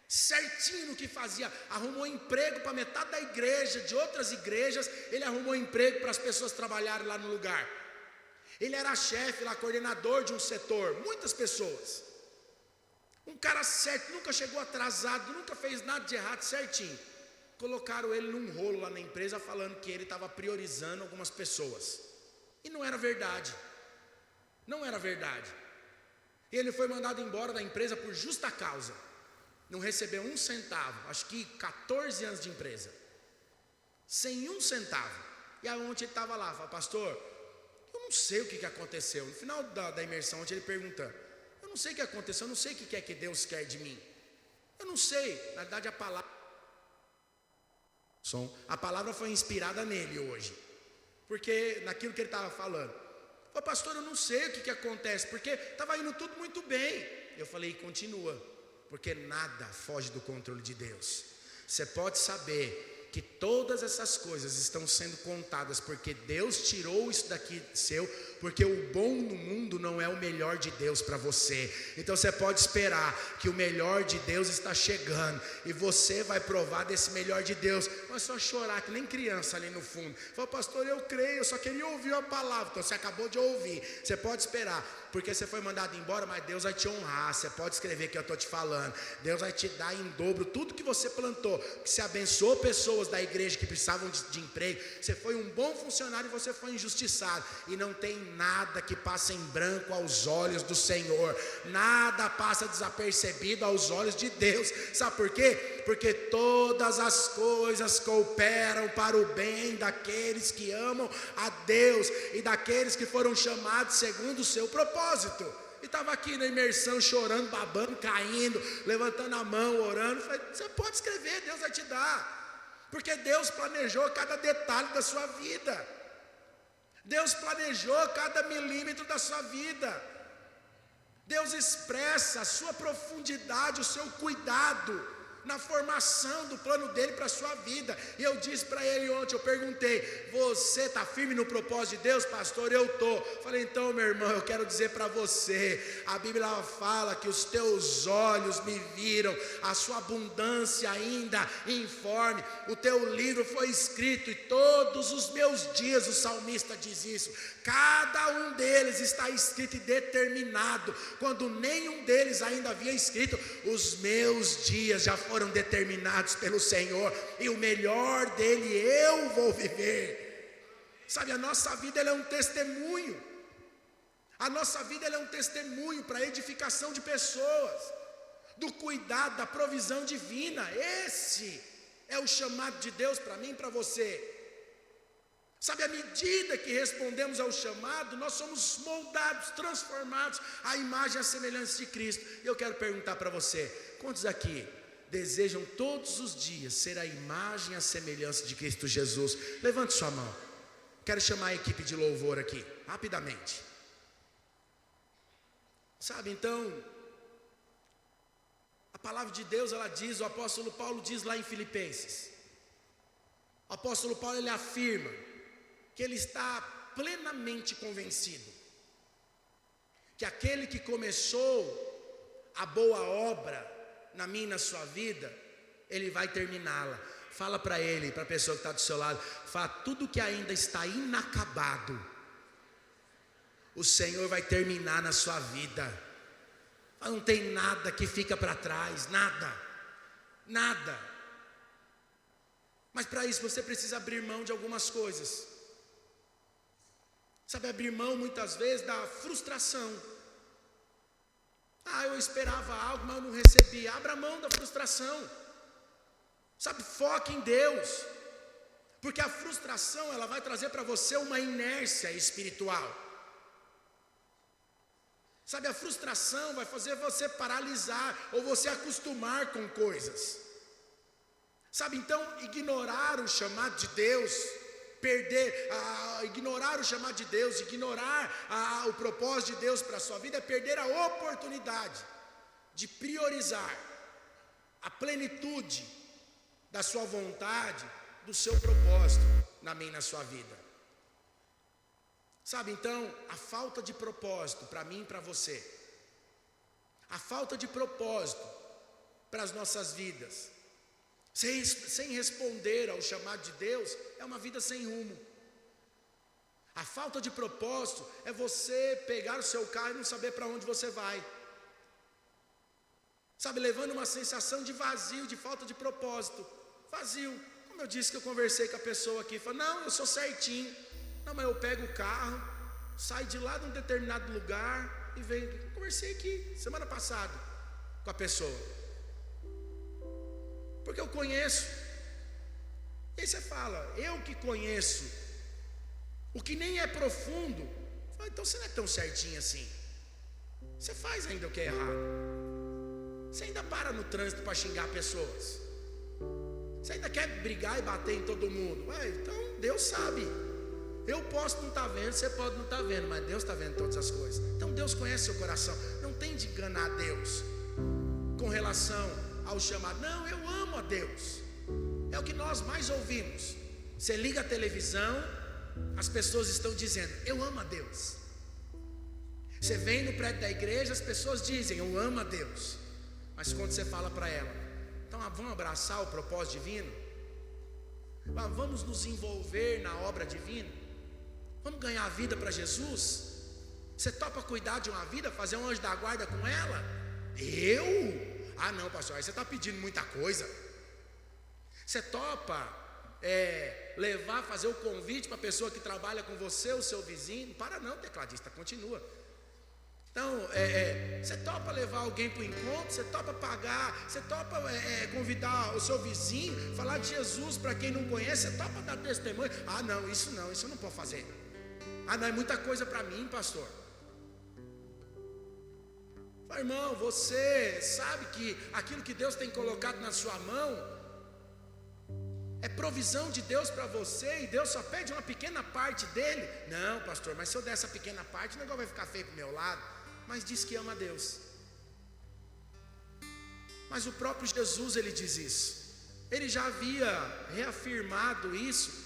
certinho no que fazia. Arrumou emprego para metade da igreja, de outras igrejas. Ele arrumou emprego para as pessoas trabalharem lá no lugar. Ele era chefe lá, coordenador de um setor. Muitas pessoas. Um cara certo, nunca chegou atrasado, nunca fez nada de errado, certinho. Colocaram ele num rolo lá na empresa, falando que ele estava priorizando algumas pessoas. E não era verdade. Não era verdade. E ele foi mandado embora da empresa por justa causa. Não recebeu um centavo. Acho que 14 anos de empresa. Sem um centavo. E aí ontem ele estava lá, falou: pastor, eu não sei o que aconteceu. No final da imersão, ontem ele perguntando: eu não sei o que aconteceu, eu não sei o que é que Deus quer de mim. Eu não sei. Na verdade, a palavra foi inspirada nele hoje. Porque naquilo que ele estava falando. Falei: pastor, eu não sei o que acontece, porque estava indo tudo muito bem. Eu falei: continua, porque nada foge do controle de Deus. Você pode saber que todas essas coisas estão sendo contadas, porque Deus tirou isso daqui seu, porque o bom no mundo não é o melhor de Deus para você. Então você pode esperar que o melhor de Deus está chegando, e você vai provar desse melhor de Deus. Não é só chorar que nem criança ali no fundo. Fala: pastor, eu creio, eu só queria ouvir a palavra. Então você acabou de ouvir. Você pode esperar, porque você foi mandado embora, mas Deus vai te honrar. Você pode escrever que eu estou te falando. Deus vai te dar em dobro tudo que você plantou, que você abençoou pessoas da igreja que precisavam de emprego. Você foi um bom funcionário e você foi injustiçado. E não tem nada que passa em branco aos olhos do Senhor. Nada passa desapercebido aos olhos de Deus. Sabe por quê? Porque todas as coisas cooperam para o bem daqueles que amam a Deus e daqueles que foram chamados segundo o seu propósito. E estava aqui na imersão, chorando, babando, caindo, levantando a mão, orando. Falei: você pode escrever, Deus vai te dar. Porque Deus planejou cada detalhe da sua vida. Deus planejou cada milímetro da sua vida. Deus expressa a sua profundidade, o seu cuidado na formação do plano dele para a sua vida. E eu disse para ele ontem, eu perguntei: você está firme no propósito de Deus, pastor? Eu estou. Falei: então, meu irmão, eu quero dizer para você, a Bíblia fala que os teus olhos me viram, a sua abundância ainda informe, o teu livro foi escrito, e todos os meus dias, o salmista diz isso, cada um deles está escrito e determinado, quando nenhum deles ainda havia escrito. Os meus dias já foram determinados pelo Senhor, e o melhor dele eu vou viver. Sabe, a nossa vida ela é um testemunho. A nossa vida ela é um testemunho para a edificação de pessoas, do cuidado, da provisão divina. Esse é o chamado de Deus para mim e para você. Sabe, à medida que respondemos ao chamado, nós somos moldados, transformados à imagem e à semelhança de Cristo. E eu quero perguntar para você: quantos aqui desejam todos os dias ser a imagem e a semelhança de Cristo Jesus? Levante sua mão. Quero chamar a equipe de louvor aqui, rapidamente. Sabe, então, a palavra de Deus, ela diz, o apóstolo Paulo diz lá em Filipenses, o apóstolo Paulo, ele afirma que ele está plenamente convencido que aquele que começou a boa obra na minha e na sua vida, ele vai terminá-la. Fala para ele, para a pessoa que está do seu lado, fala: tudo que ainda está inacabado, o Senhor vai terminar na sua vida. Não tem nada que fica para trás, nada. Mas para isso você precisa abrir mão de algumas coisas. Sabe, abrir mão muitas vezes da frustração. Eu esperava algo, mas eu não recebi. Abra mão da frustração. Sabe, foque em Deus. Porque a frustração, ela vai trazer para você uma inércia espiritual. Sabe, a frustração vai fazer você paralisar ou você acostumar com coisas. Sabe, então ignorar o chamado de Deus, ignorar o chamado de Deus, ignorar o propósito de Deus para a sua vida, é perder a oportunidade de priorizar a plenitude da sua vontade, do seu propósito na minha e na sua vida. Sabe, então, a falta de propósito para mim e para você, a falta de propósito para as nossas vidas, sem responder ao chamado de Deus, é uma vida sem rumo. A falta de propósito é você pegar o seu carro e não saber para onde você vai. Sabe, levando uma sensação de vazio, de falta de propósito. Vazio. Como eu disse que eu conversei com a pessoa aqui, falou, não, eu sou certinho. Não, mas eu pego o carro, saio de lá de um determinado lugar e venho. Conversei aqui, semana passada, com a pessoa. Porque eu conheço. E aí você fala, eu que conheço o que nem é profundo, fala, então você não é tão certinho assim. Você faz ainda o que é errado. Você ainda para no trânsito para xingar pessoas. Você ainda quer brigar e bater em todo mundo. Então Deus sabe. Eu posso não estar vendo, você pode não estar vendo, mas Deus está vendo todas as coisas. Então Deus conhece seu coração. Não tem de enganar Deus com relação ao chamado. Não, eu amo a Deus. É o que nós mais ouvimos. Você liga a televisão, as pessoas estão dizendo, eu amo a Deus. Você vem no prédio da igreja, as pessoas dizem, eu amo a Deus. Mas quando você fala para ela, então vamos abraçar o propósito divino? Vamos nos envolver na obra divina? Vamos ganhar a vida para Jesus? Você topa cuidar de uma vida, fazer um anjo da guarda com ela? Eu? Ah não, pastor, aí você está pedindo muita coisa. Você topa levar, fazer o convite para a pessoa que trabalha com você, o seu vizinho? Para não, tecladista, continua. Então, você topa levar alguém para o encontro, você topa pagar, você topa convidar o seu vizinho, falar de Jesus para quem não conhece, você topa dar testemunho? Ah não, isso eu não posso fazer. Ah não, é muita coisa para mim, pastor. Fala, irmão, você sabe que aquilo que Deus tem colocado na sua mão é provisão de Deus para você, e Deus só pede uma pequena parte dele? Não, pastor, mas se eu der essa pequena parte, o negócio vai ficar feio para o meu lado. Mas diz que ama a Deus. Mas o próprio Jesus, ele diz isso. Ele já havia reafirmado isso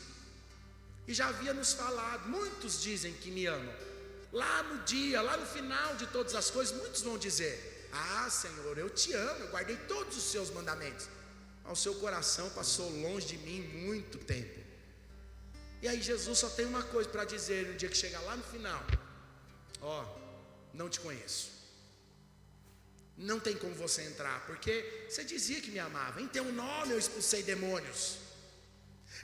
e já havia nos falado. Muitos dizem que me amam. Lá no dia, lá no final de todas as coisas, muitos vão dizer, ah Senhor, eu te amo, eu guardei todos os seus mandamentos. Mas o seu coração passou longe de mim muito tempo. E aí Jesus só tem uma coisa para dizer no dia que chegar lá no final: não te conheço. Não tem como você entrar, porque você dizia que me amava. Em teu nome eu expulsei demônios,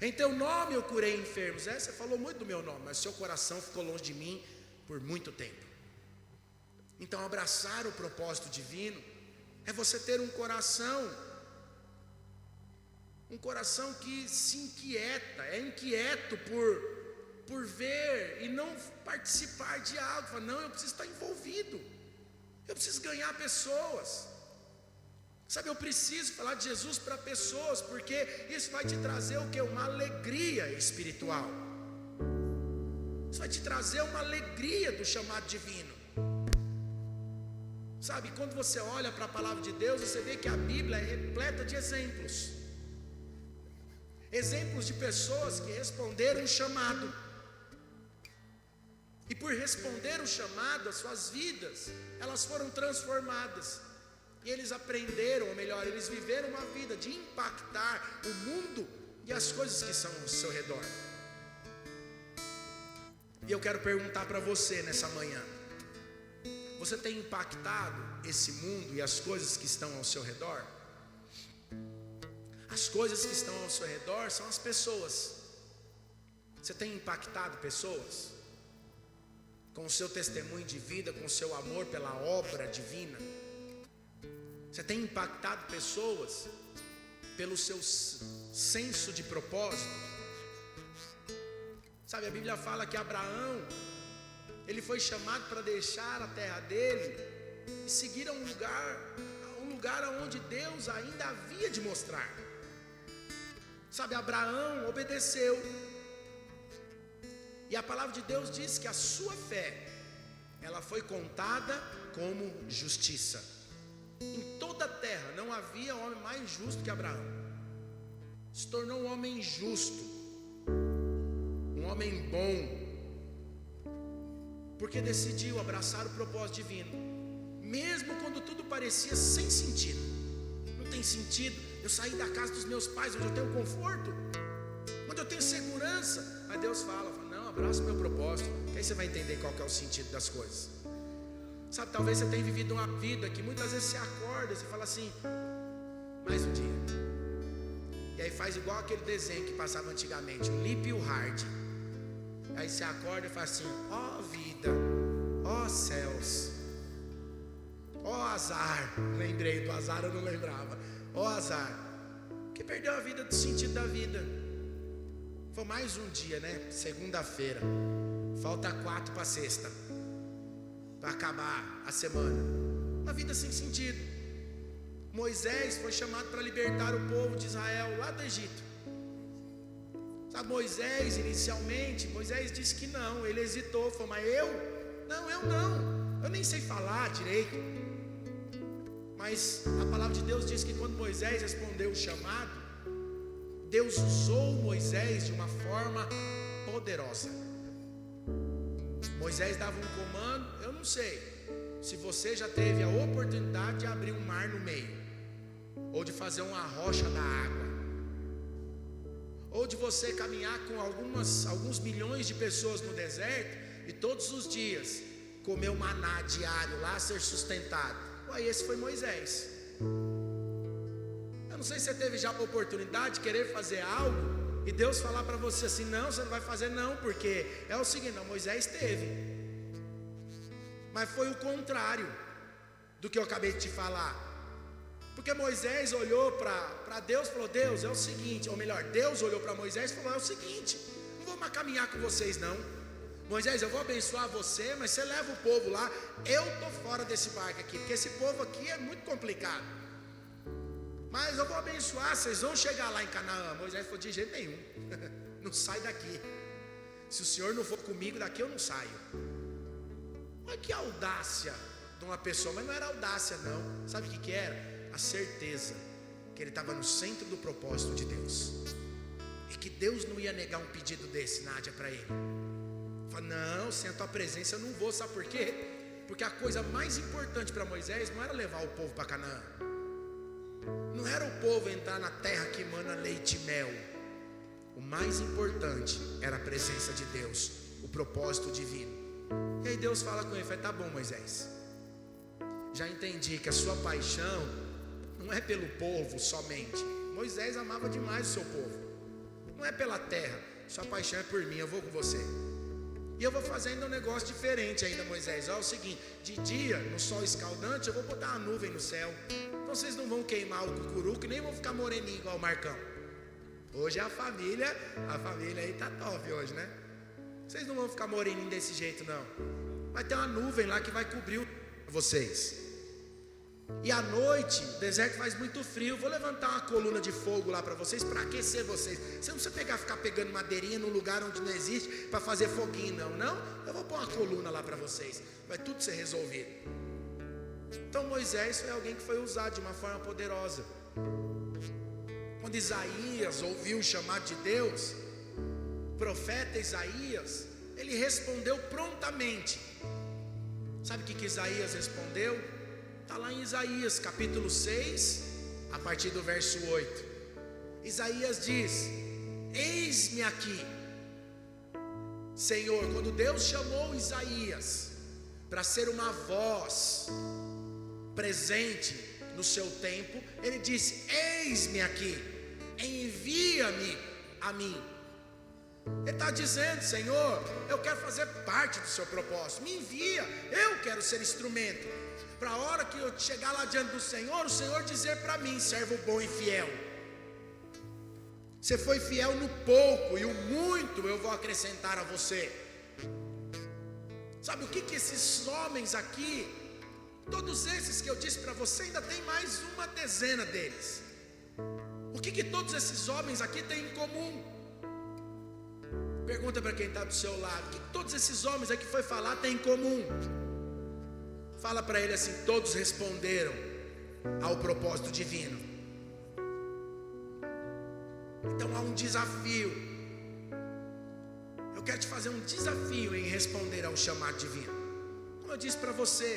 em teu nome eu curei enfermos. Você falou muito do meu nome, mas seu coração ficou longe de mim por muito tempo. Então abraçar o propósito divino é você ter um coração que se inquieta, é inquieto por ver e não participar de algo. Fala, não, eu preciso estar envolvido, eu preciso ganhar pessoas. Sabe, eu preciso falar de Jesus para pessoas, porque isso vai te trazer o que? Uma alegria espiritual. Isso vai te trazer uma alegria do chamado divino. Sabe, quando você olha para a palavra de Deus, você vê que a Bíblia é repleta de exemplos. Exemplos de pessoas que responderam o chamado. E por responder o chamado, as suas vidas, elas foram transformadas. E eles aprenderam, ou melhor, eles viveram uma vida de impactar o mundo e as coisas que são ao seu redor. E eu quero perguntar para você nessa manhã: você tem impactado esse mundo e as coisas que estão ao seu redor? As coisas que estão ao seu redor são as pessoas. Você tem impactado pessoas? Com o seu testemunho de vida, com o seu amor pela obra divina? Você tem impactado pessoas pelo seu senso de propósito? Sabe, a Bíblia fala que Abraão, ele foi chamado para deixar a terra dele e seguir a um lugar onde Deus ainda havia de mostrar. Sabe, Abraão obedeceu, e a palavra de Deus diz que a sua fé, ela foi contada como justiça. Em toda a terra não havia homem mais justo que Abraão. Se tornou um homem justo, um homem bom, porque decidiu abraçar o propósito divino, mesmo quando tudo parecia sem sentido. Não tem sentido eu sair da casa dos meus pais, onde eu tenho conforto, onde eu tenho segurança. Mas Deus fala, não, abraça o meu propósito, que aí você vai entender qual que é o sentido das coisas. Sabe, talvez você tenha vivido uma vida que muitas vezes você acorda e você fala assim, mais um dia. E aí faz igual aquele desenho que passava antigamente, o Lip e o Hard. Aí você acorda e fala assim, ó vida, ó céus, ó azar. Lembrei do azar, eu não lembrava. Ó azar, que perdeu a vida do sentido da vida. Foi mais um dia, né? Segunda-feira, falta 4 para sexta, para acabar a semana. Uma vida sem sentido. Moisés foi chamado para libertar o povo de Israel lá do Egito. Sabe, Moisés inicialmente, Moisés disse que não, ele hesitou, falou, mas eu nem sei falar direito. Mas a palavra de Deus diz que quando Moisés respondeu o chamado, Deus usou Moisés de uma forma poderosa. Moisés dava um comando, eu não sei se você já teve a oportunidade de abrir um mar no meio, ou de fazer uma rocha da água, ou de você caminhar com alguns milhões de pessoas no deserto e todos os dias comer o maná diário lá, ser sustentado. Ué, esse foi Moisés. Eu não sei se você teve já a oportunidade de querer fazer algo e Deus falar para você assim, não, você não vai fazer não, porque é o seguinte, não, Moisés teve, mas foi o contrário do que eu acabei de te falar. Porque Moisés olhou para Deus e falou, Deus, é o seguinte, ou melhor, Deus olhou para Moisés e falou, é o seguinte, não vou mais caminhar com vocês não. Moisés, eu vou abençoar você, mas você leva o povo lá, eu estou fora desse barco aqui, porque esse povo aqui é muito complicado. Mas eu vou abençoar, vocês vão chegar lá em Canaã. Moisés falou, de jeito nenhum, não sai daqui. Se o Senhor não for comigo, daqui eu não saio. Olha que audácia de uma pessoa, mas não era audácia não. Sabe o que era? A certeza que ele estava no centro do propósito de Deus, e que Deus não ia negar um pedido desse, Nádia, para ele. Fala, não, sem a tua presença eu não vou, sabe por quê? Porque a coisa mais importante para Moisés não era levar o povo para Canaã, não era o povo entrar na terra que emana leite e mel. O mais importante era a presença de Deus, o propósito divino. E aí Deus fala com ele, fala, tá bom Moisés, já entendi que a sua paixão não é pelo povo somente. Moisés amava demais o seu povo, não é pela terra, sua paixão é por mim, eu vou com você. E eu vou fazer ainda um negócio diferente ainda, Moisés. Olha o seguinte, de dia, no sol escaldante, eu vou botar uma nuvem no céu. Então vocês não vão queimar o cucuruco e nem vão ficar moreninho igual o Marcão. Hoje a família aí tá top hoje, né? Vocês não vão ficar moreninho desse jeito não. Vai ter uma nuvem lá que vai cobrir vocês. E à noite, o deserto faz muito frio, vou levantar uma coluna de fogo lá para vocês, para aquecer vocês. Você não precisa ficar pegando madeirinha num lugar onde não existe, para fazer foguinho não, eu vou pôr uma coluna lá para vocês, vai tudo ser resolvido. Então Moisés foi alguém que foi usado de uma forma poderosa. Quando Isaías ouviu o chamado de Deus, o profeta Isaías, ele respondeu prontamente. Sabe o que Isaías respondeu? Está lá em Isaías capítulo 6, a partir do verso 8. Isaías diz, eis-me aqui. Senhor, quando Deus chamou Isaías para ser uma voz presente no seu tempo, ele disse, eis-me aqui, envia-me a mim. Ele está dizendo, Senhor, eu quero fazer parte do seu propósito, me envia, eu quero ser instrumento, para a hora que eu chegar lá diante do Senhor, o Senhor dizer para mim, servo bom e fiel, você foi fiel no pouco, e o muito eu vou acrescentar a você. Sabe o que esses homens aqui, todos esses que eu disse para você, ainda tem mais uma dezena deles. O que todos esses homens aqui têm em comum? Pergunta para quem está do seu lado, o que todos esses homens aqui foi falar têm em comum? Fala para ele assim, todos responderam ao propósito divino. Então há um desafio. Eu quero te fazer um desafio em responder ao chamado divino. Como eu disse para você,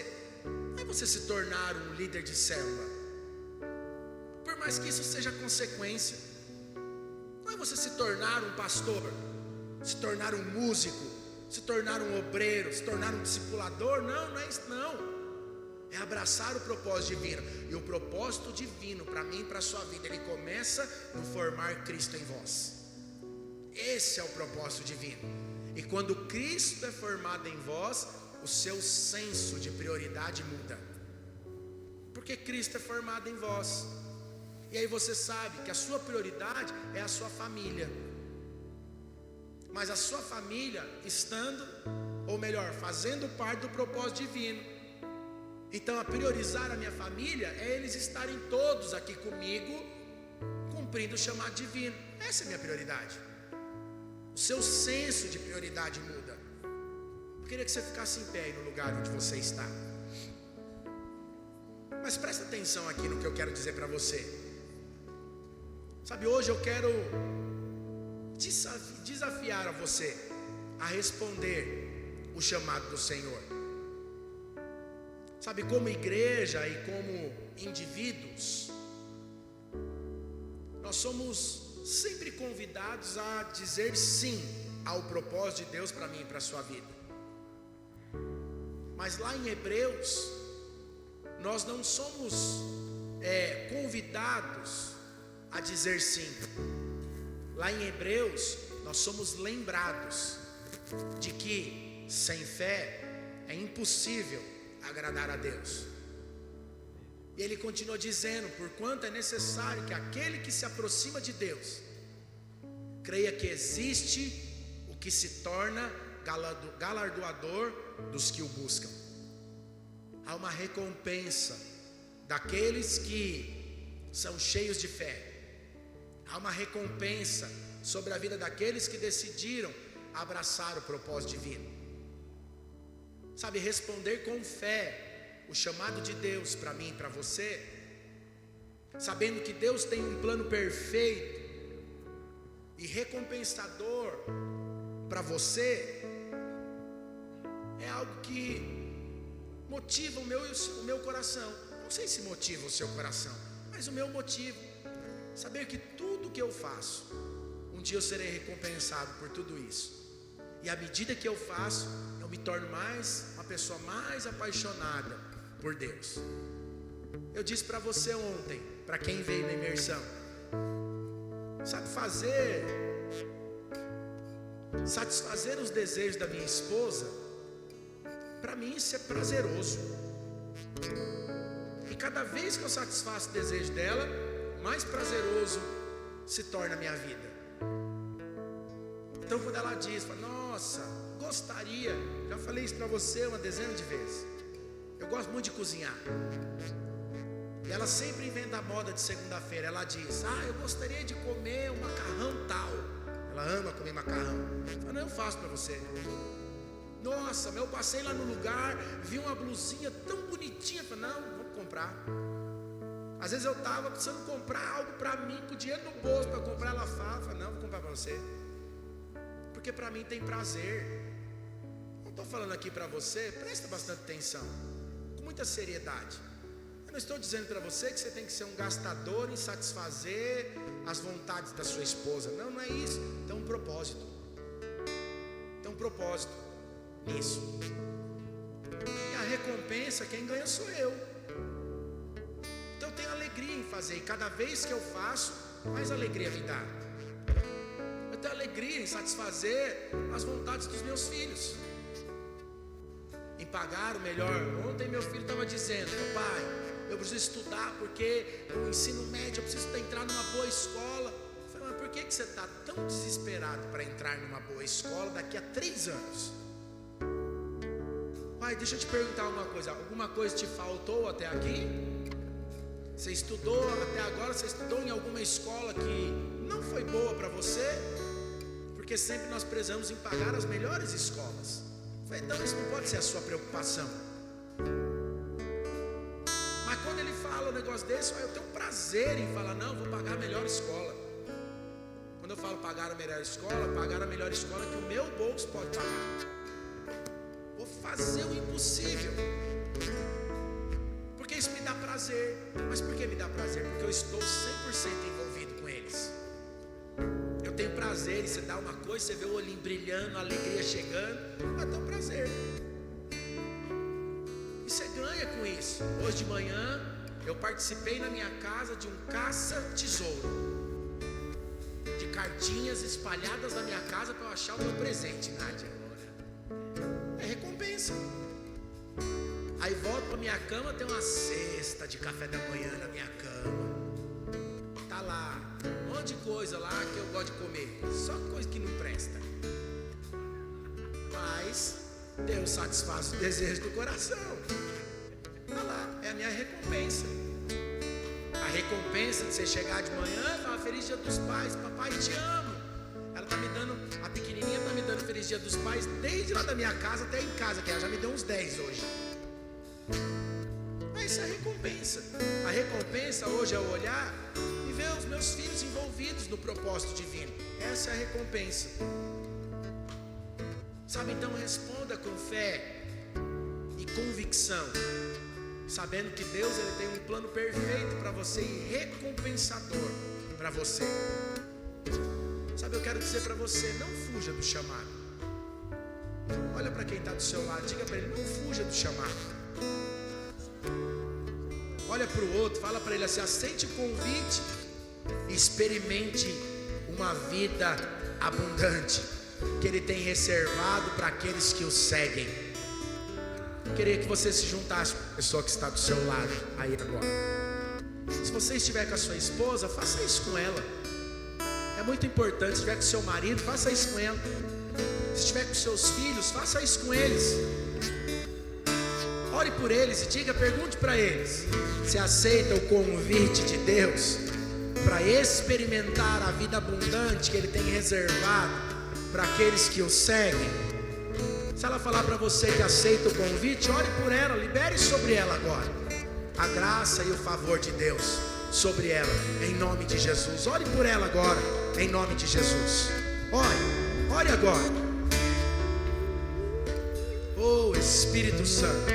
não é você se tornar um líder de célula, por mais que isso seja consequência. Não é você se tornar um pastor, se tornar um músico, se tornar um obreiro, se tornar um discipulador. Não é isso não. É abraçar o propósito divino. E o propósito divino para mim e para a sua vida, ele começa no formar Cristo em vós. Esse é o propósito divino. E quando Cristo é formado em vós, o seu senso de prioridade muda. Porque Cristo é formado em vós. E aí você sabe que a sua prioridade é a sua família. Mas a sua família estando, ou melhor, fazendo parte do propósito divino. Então a priorizar a minha família é eles estarem todos aqui comigo, cumprindo o chamado divino. Essa é a minha prioridade. O seu senso de prioridade muda. Eu queria que você ficasse em pé aí no lugar onde você está. Mas presta atenção aqui no que eu quero dizer para você. Sabe, hoje eu quero desafiar a você a responder o chamado do Senhor. Sabe, como igreja e como indivíduos, nós somos sempre convidados a dizer sim ao propósito de Deus para mim e para a sua vida. Mas lá em Hebreus, nós não somos convidados a dizer sim. Lá em Hebreus, nós somos lembrados de que sem fé é impossível agradar a Deus. E ele continua dizendo: porquanto é necessário que aquele que se aproxima de Deus creia que existe o que se torna galardoador dos que o buscam. Há uma recompensa daqueles que são cheios de fé. Há uma recompensa sobre a vida daqueles que decidiram abraçar o propósito divino. Sabe, responder com fé o chamado de Deus para mim e para você, sabendo que Deus tem um plano perfeito e recompensador para você, é algo que motiva o meu coração. Não sei se motiva o seu coração, mas o meu motivo. Saber que tudo que eu faço, um dia eu serei recompensado por tudo isso. E à medida que eu faço, eu me torno uma pessoa mais apaixonada por Deus. Eu disse para você ontem, para quem veio na imersão, sabe, satisfazer os desejos da minha esposa, para mim isso é prazeroso. E cada vez que eu satisfaço o desejo dela, mais prazeroso se torna a minha vida. Então quando ela diz, nossa, gostaria, já falei isso para você uma dezena de vezes, eu gosto muito de cozinhar, e ela sempre inventa a moda de segunda-feira. Ela diz, eu gostaria de comer um macarrão tal. Ela ama comer macarrão. Eu falo, não, eu faço para você. Nossa, eu passei lá no lugar, vi uma blusinha tão bonitinha. Eu falei, não, vamos comprar. Às vezes eu estava precisando comprar algo para mim, com dinheiro no bolso para comprar. Ela fala, não, vou comprar para você, porque para mim tem prazer. Não estou falando aqui para você, presta bastante atenção, com muita seriedade. Eu não estou dizendo para você que você tem que ser um gastador em satisfazer as vontades da sua esposa. Não, não é isso. Tem um propósito. Tem um propósito nisso. E a recompensa, quem ganha sou eu. Então eu tenho alegria em fazer. E cada vez que eu faço, mais alegria me dá. Eu tenho alegria em satisfazer as vontades dos meus filhos, em pagar o melhor. Ontem meu filho estava dizendo, papai, eu preciso estudar porque no ensino médio eu preciso entrar numa boa escola. Eu falei, mas por que você está tão desesperado para entrar numa boa escola daqui a 3 anos? Pai, deixa eu te perguntar uma coisa, alguma coisa te faltou até aqui? Você estudou até agora, você estudou em alguma escola que não foi boa para você? Porque sempre nós prezamos em pagar as melhores escolas. Eu falei, então isso não pode ser a sua preocupação. Mas quando ele fala um negócio desse, eu tenho prazer em falar, não, vou pagar a melhor escola. Quando Quando eu falo pagar a melhor escola que o meu bolso pode pagar. Vou fazer o impossível, porque isso me dá prazer. Mas por que me dá prazer? Porque eu estou 100% envolvido com eles. Eu tenho prazer em você dar uma coisa, você vê o olhinho brilhando, a alegria chegando, eu tenho prazer. E você ganha com isso. Hoje de manhã eu participei na minha casa de um caça-tesouro, de cartinhas espalhadas na minha casa para eu achar o meu presente, Nádia. É recompensa. Aí volto para minha cama, tem uma cesta de café da manhã na minha cama. Tá lá, um monte de coisa lá que eu gosto de comer, só coisa que não presta. Mas Deus satisfaz o desejo do coração. Tá lá, é a minha recompensa. A recompensa de você chegar de manhã e falar feliz dia dos pais, papai te amo. Ela tá me dando, a pequenininha tá me dando feliz dia dos pais desde lá da minha casa até em casa, que ela já me deu uns 10 hoje. Essa é a recompensa. A recompensa hoje é olhar e ver os meus filhos envolvidos no propósito divino. Essa é a recompensa. Sabe, então responda com fé e convicção, sabendo que Deus ele tem um plano perfeito para você e recompensador para você. Sabe, eu quero dizer para você, não fuja do chamado. Olha para quem está do seu lado, diga para ele, não fuja do chamado. Olha para o outro, fala para ele assim, aceite o convite e experimente uma vida abundante que ele tem reservado para aqueles que o seguem. Eu queria que você se juntasse com a pessoa que está do seu lado aí agora. Se você estiver com a sua esposa, faça isso com ela. É muito importante. Se estiver com seu marido, faça isso com ela. Se estiver com seus filhos, faça isso com eles. Ore por eles e diga, pergunte para eles se aceita o convite de Deus para experimentar a vida abundante que Ele tem reservado para aqueles que o seguem. Se ela falar para você que aceita o convite, ore por ela, libere sobre ela agora a graça e o favor de Deus sobre ela, em nome de Jesus. Ore por ela agora, em nome de Jesus. Ore agora. Oh Espírito Santo,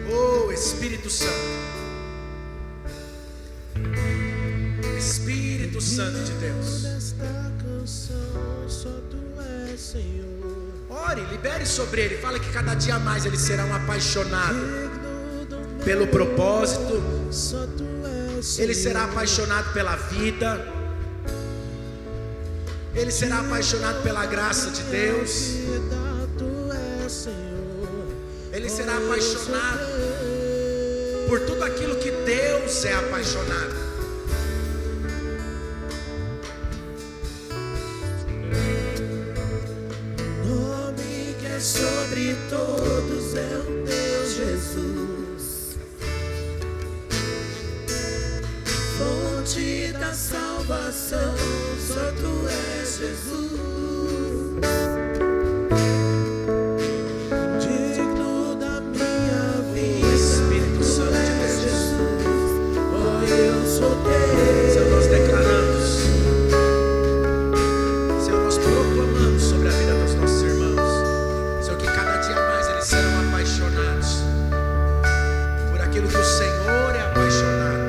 oh Espírito Santo, Espírito Santo de Deus. Ore, libere sobre ele, fala que cada dia mais ele será um apaixonado pelo propósito, ele será apaixonado pela vida, ele será apaixonado pela graça de Deus, ele será apaixonado por tudo aquilo que Deus é apaixonado. Nome que é sobre todos é o teu Jesus, fonte da salvação, só tu és Jesus. Digno da minha vida, Espírito Santo de Deus, Jesus, oh eu sou teu. Senhor, nós declaramos, Senhor, nós proclamamos sobre a vida dos nossos irmãos, Senhor, que cada dia mais eles serão apaixonados por aquilo que o Senhor é apaixonado,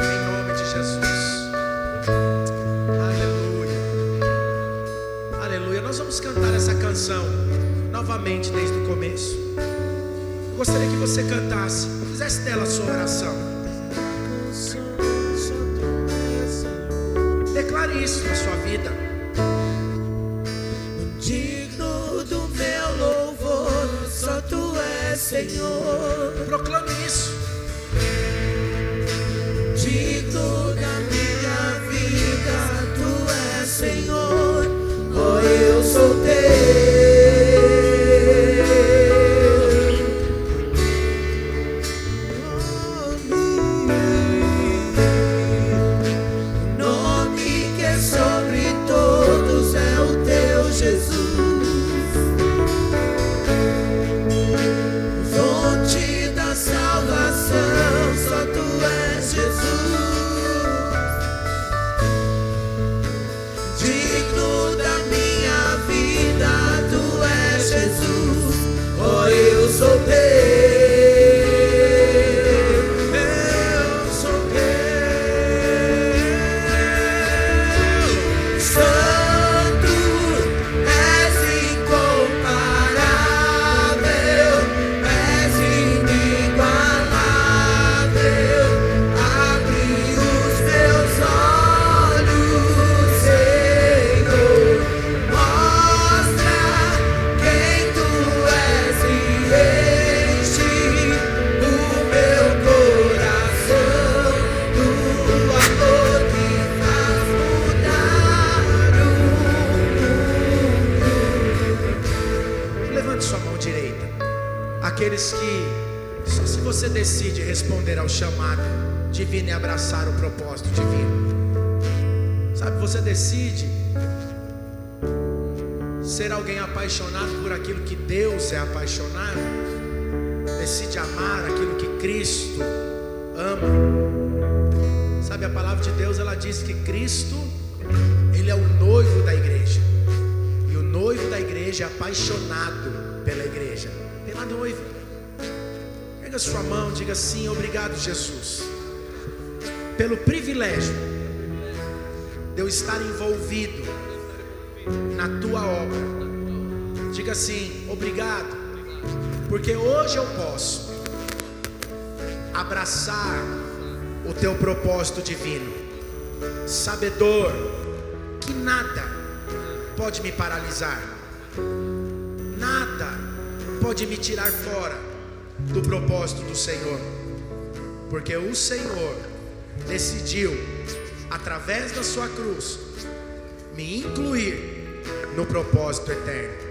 em nome de Jesus. Aleluia, aleluia. Nós vamos cantar essa canção novamente desde o começo. Eu gostaria que você cantasse, fizesse dela a sua oração. Declare isso na sua vida. Digno do meu louvor, só tu és Senhor. Proclame isso. Digno da minha vida, tu és Senhor. Oh, eu sou teu. Nome que é sobre todos é o teu Jesus, fonte da salvação. daqueles que só se você decide responder ao chamado divino e abraçar o propósito divino. Sabe, você decide ser alguém apaixonado por aquilo que Deus é apaixonado, decide amar aquilo que Cristo ama. Sabe, a palavra de Deus, ela diz que Cristo, Ele é o noivo da igreja, e o noivo da igreja é apaixonado pela igreja, pela noiva. Pega sua mão, diga assim: obrigado, Jesus, pelo privilégio de eu estar envolvido na tua obra. Diga assim: obrigado, porque hoje eu posso abraçar o teu propósito divino, sabedor que nada pode me paralisar, nada pode me tirar fora do propósito do Senhor, porque o Senhor decidiu, através da sua cruz, me incluir no propósito eterno.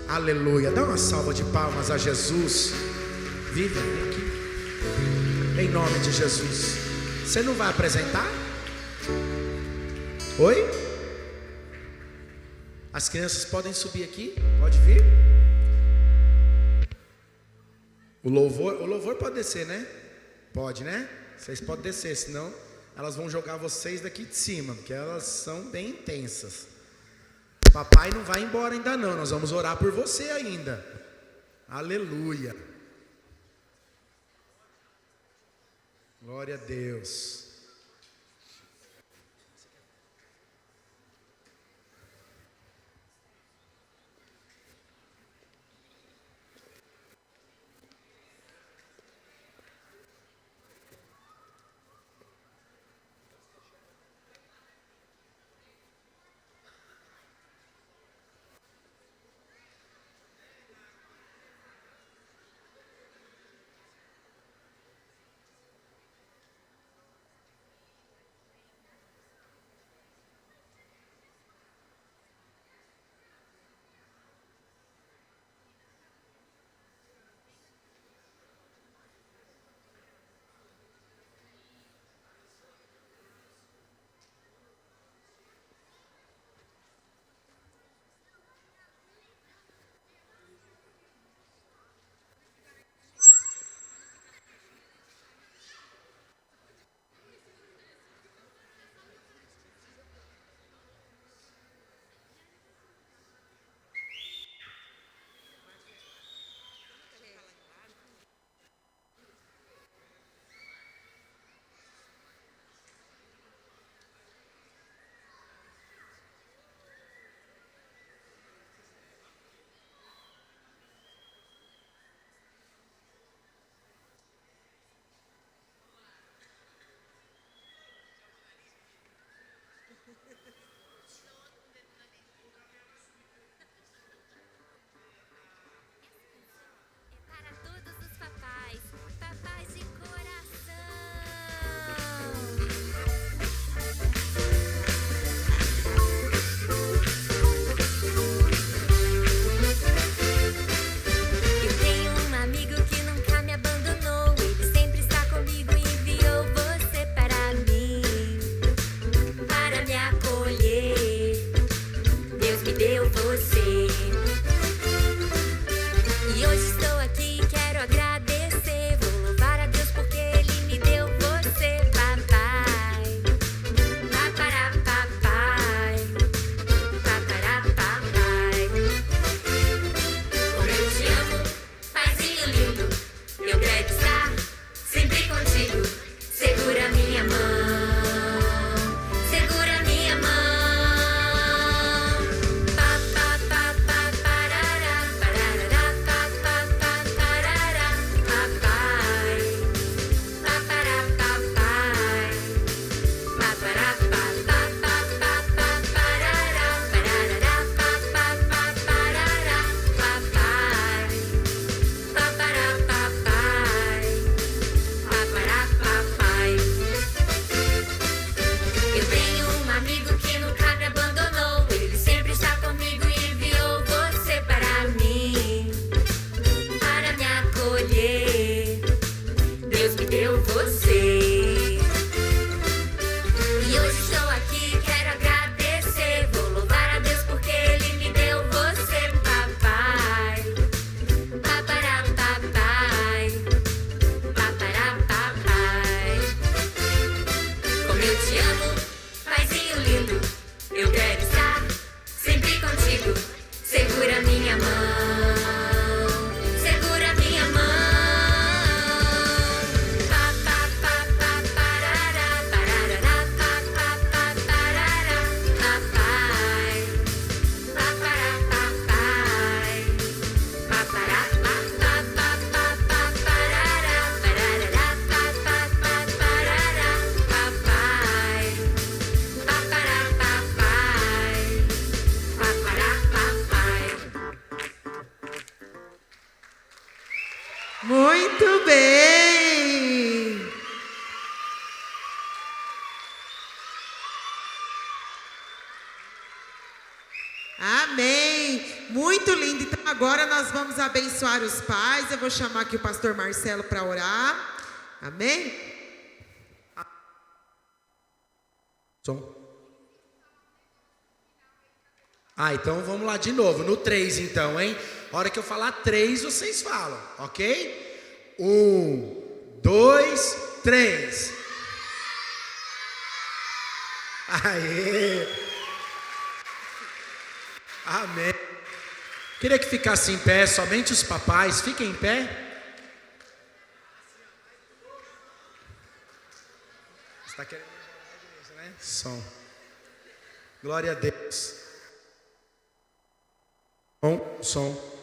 Aleluia. Dá uma salva de palmas a Jesus. Vive aqui, em nome de Jesus. Você não vai apresentar? Oi? As crianças podem subir aqui? Pode vir? O louvor pode descer, né? Pode, né? Vocês podem descer, senão elas vão jogar vocês daqui de cima, porque elas são bem intensas. Papai não vai embora ainda não, nós vamos orar por você ainda. Aleluia. Glória a Deus. Amém. Muito lindo. Então agora nós vamos abençoar os pais. Eu vou chamar aqui o pastor Marcelo para orar. Amém? Som. Então vamos lá de novo, no 3 então, hein? A hora que eu falar 3, vocês falam, ok? 1, 2, 3. Aê! Amém. Queria que ficasse em pé, somente os papais, fiquem em pé. Você está querendo ir embora da igreja, né? Som. Glória a Deus. Som.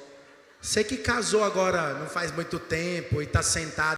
Você que casou agora não faz muito tempo e está sentado